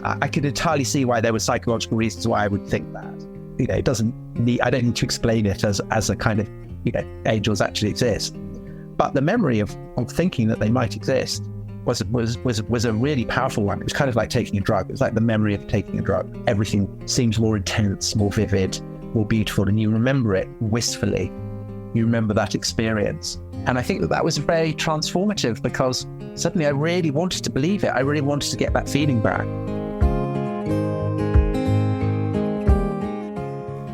I could entirely see why there were psychological reasons why I would think that. It doesn't need, I don't need to explain it as a kind of, angels actually exist. But the memory of thinking that they might exist was a really powerful one. It was kind of like taking a drug. It was like the memory of taking a drug. Everything seems more intense, more vivid, more beautiful, and you remember it wistfully. You remember that experience. And I think that was very transformative, because suddenly I really wanted to believe it. I really wanted to get that feeling back.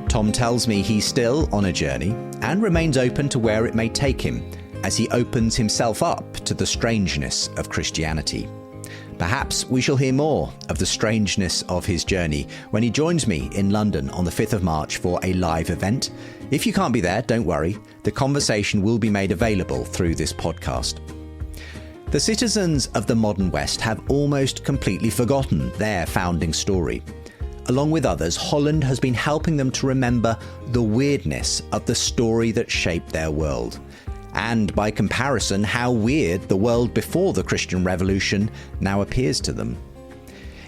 Tom tells me he's still on a journey and remains open to where it may take him as he opens himself up to the strangeness of Christianity. Perhaps we shall hear more of the strangeness of his journey when he joins me in London on the 5th of March for a live event. If you can't be there, don't worry. The conversation will be made available through this podcast. The citizens of the modern West have almost completely forgotten their founding story. Along with others, Holland has been helping them to remember the weirdness of the story that shaped their world. And by comparison, how weird the world before the Christian Revolution now appears to them.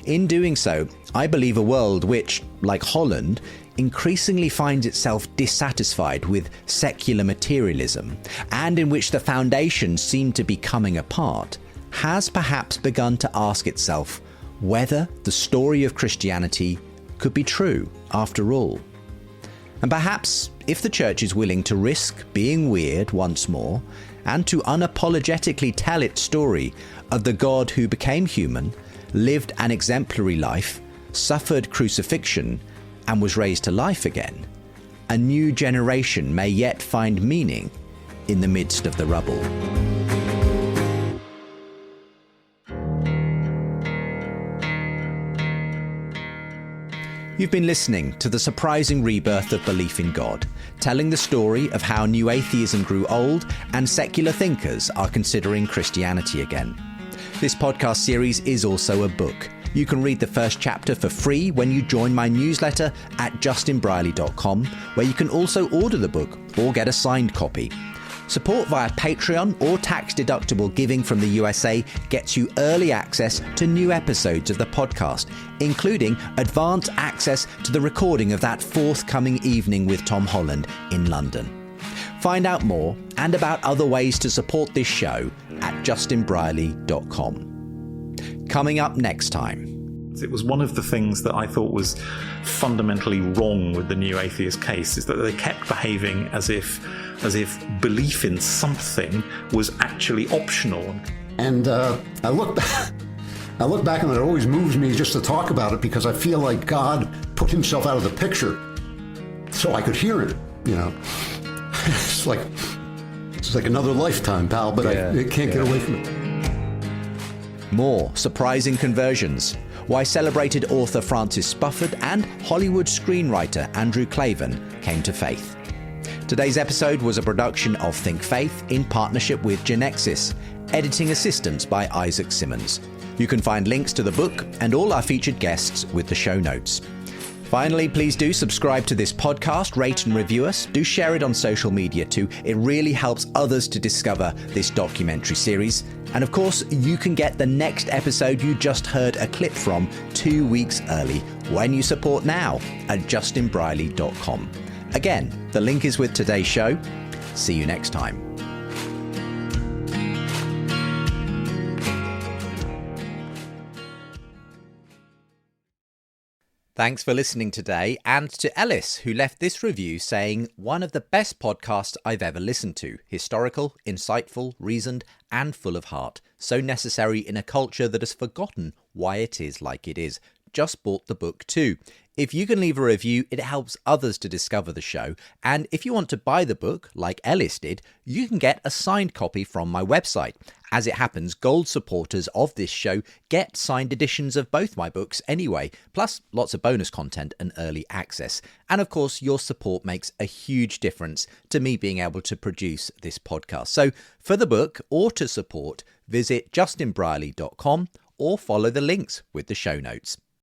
In doing so, I believe a world which, like Holland, increasingly finds itself dissatisfied with secular materialism, and in which the foundations seem to be coming apart, has perhaps begun to ask itself whether the story of Christianity could be true after all. And perhaps if the church is willing to risk being weird once more, and to unapologetically tell its story of the God who became human, lived an exemplary life, suffered crucifixion, and was raised to life again, a new generation may yet find meaning in the midst of the rubble. You've been listening to the surprising rebirth of belief in God, telling the story of how new atheism grew old and secular thinkers are considering Christianity again. This podcast series is also a book. You can read the first chapter for free when you join my newsletter at justinbrierley.com, where you can also order the book or get a signed copy. Support via Patreon or tax-deductible giving from the USA gets you early access to new episodes of the podcast, including advance access to the recording of that forthcoming evening with Tom Holland in London. Find out more and about other ways to support this show at justinbrierley.com. Coming up next time. It was one of the things that I thought was fundamentally wrong with the new atheist case, is that they kept behaving as if belief in something was actually optional. And I look back and it always moves me just to talk about it, because I feel like God put himself out of the picture so I could hear it, It's like another lifetime, pal, but I can't get away from it. More surprising conversions. Why celebrated author Francis Spufford and Hollywood screenwriter Andrew Klavan came to faith. Today's episode was a production of Think Faith in partnership with Genexis, editing assistance by Isaac Simmons. You can find links to the book and all our featured guests with the show notes. Finally, please do subscribe to this podcast, rate and review us. Do share it on social media too. It really helps others to discover this documentary series. And of course, you can get the next episode you just heard a clip from 2 weeks early when you support now at justinbrierley.com. Again, the link is with today's show. See you next time. Thanks for listening today, and to Ellis, who left this review saying, one of the best podcasts I've ever listened to. Historical, insightful, reasoned, and full of heart. So necessary in a culture that has forgotten why it is like it is. Just bought the book too. If you can leave a review, it helps others to discover the show. And if you want to buy the book, like Ellis did, you can get a signed copy from my website. As it happens, gold supporters of this show get signed editions of both my books anyway, plus lots of bonus content and early access. And of course, your support makes a huge difference to me being able to produce this podcast. So for the book or to support, visit justinbrierley.com or follow the links with the show notes.